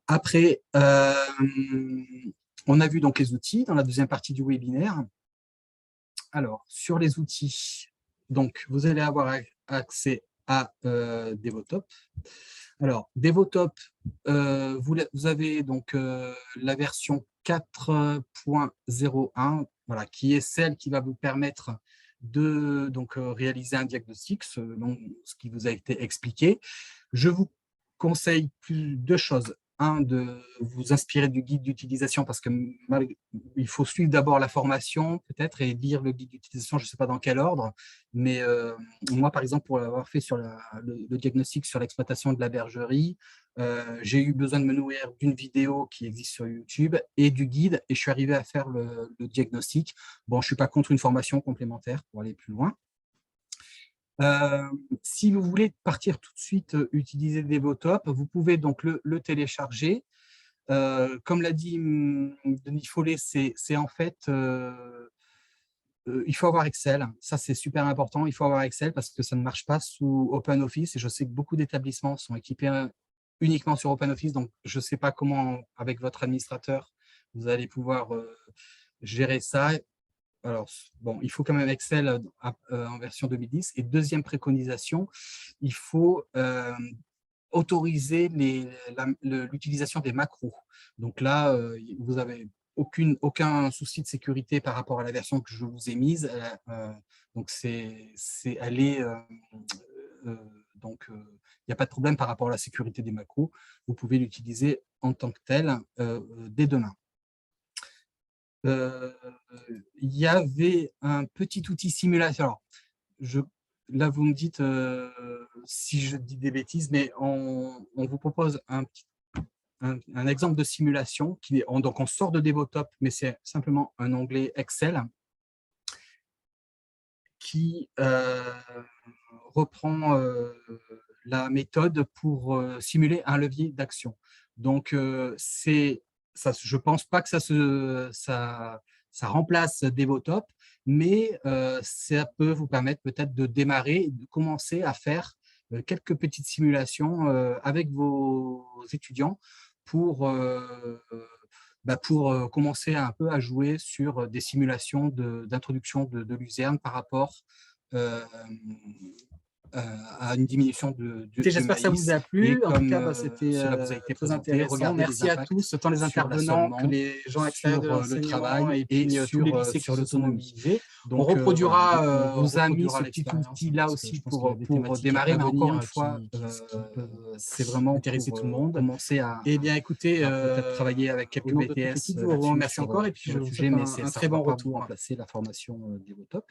Après, on a vu donc les outils dans la deuxième partie du webinaire. Alors, sur les outils, donc, vous allez avoir accès à Devotop. Alors, Devotop, vous avez donc la version 4.01, voilà, qui est celle qui va vous permettre de réaliser un diagnostic selon ce qui vous a été expliqué. Je vous conseille deux choses. Un, de vous inspirer du guide d'utilisation parce qu'il faut suivre d'abord la formation peut-être et lire le guide d'utilisation, je ne sais pas dans quel ordre, mais moi par exemple pour l'avoir fait sur le diagnostic sur l'exploitation de la bergerie, j'ai eu besoin de me nourrir d'une vidéo qui existe sur YouTube et du guide et je suis arrivé à faire le diagnostic. Bon, je ne suis pas contre une formation complémentaire pour aller plus loin. Si vous voulez partir tout de suite utiliser Devotop, vous pouvez donc le télécharger. Comme l'a dit Denis Follet, c'est en fait, il faut avoir Excel. Ça, c'est super important. Il faut avoir Excel parce que ça ne marche pas sous OpenOffice. Et je sais que beaucoup d'établissements sont équipés uniquement sur OpenOffice. Donc, je ne sais pas comment, avec votre administrateur, vous allez pouvoir gérer ça. Alors, bon, il faut quand même Excel en version 2010. Et deuxième préconisation, il faut autoriser l'utilisation des macros. Donc là, vous n'avez aucun souci de sécurité par rapport à la version que je vous ai mise. Donc, il n'y a pas de problème par rapport à la sécurité des macros. Vous pouvez l'utiliser en tant que tel dès demain. Il y avait un petit outil simulation. Alors, là, vous me dites si je dis des bêtises, mais on vous propose un exemple de simulation donc on sort de Devotop, mais c'est simplement un onglet Excel qui reprend la méthode pour simuler un levier d'action. Donc, je ne pense pas que ça remplace Devotop, mais ça peut vous permettre peut-être de démarrer, de commencer à faire quelques petites simulations avec vos étudiants pour commencer un peu à jouer sur des simulations d'introduction de luzerne par rapport à une diminution du J'espère que ça vous a plu. En tout cas, c'était cela vous a été très présenté. intéressant. Regardez Merci à tous, tant les intervenants que les gens experts de le travail et puis tous les lycées sur qui se sont l'autonomie. mobilisés. Donc, On reproduira, on vous a mis reproduira ce petit l'expérience, outil là parce que aussi je pense qu'il y a des pour thématiques démarrer, à mais venir encore une qui fois, peuvent c'est vraiment intéresser pour tout le monde. commencer à… Eh bien, écoutez, peut-être travailler avec quelques au nom de toute BTS l'équipe, je vous remercie encore et puis je vous souhaite un très bon retour. remplacer la formation Devotop.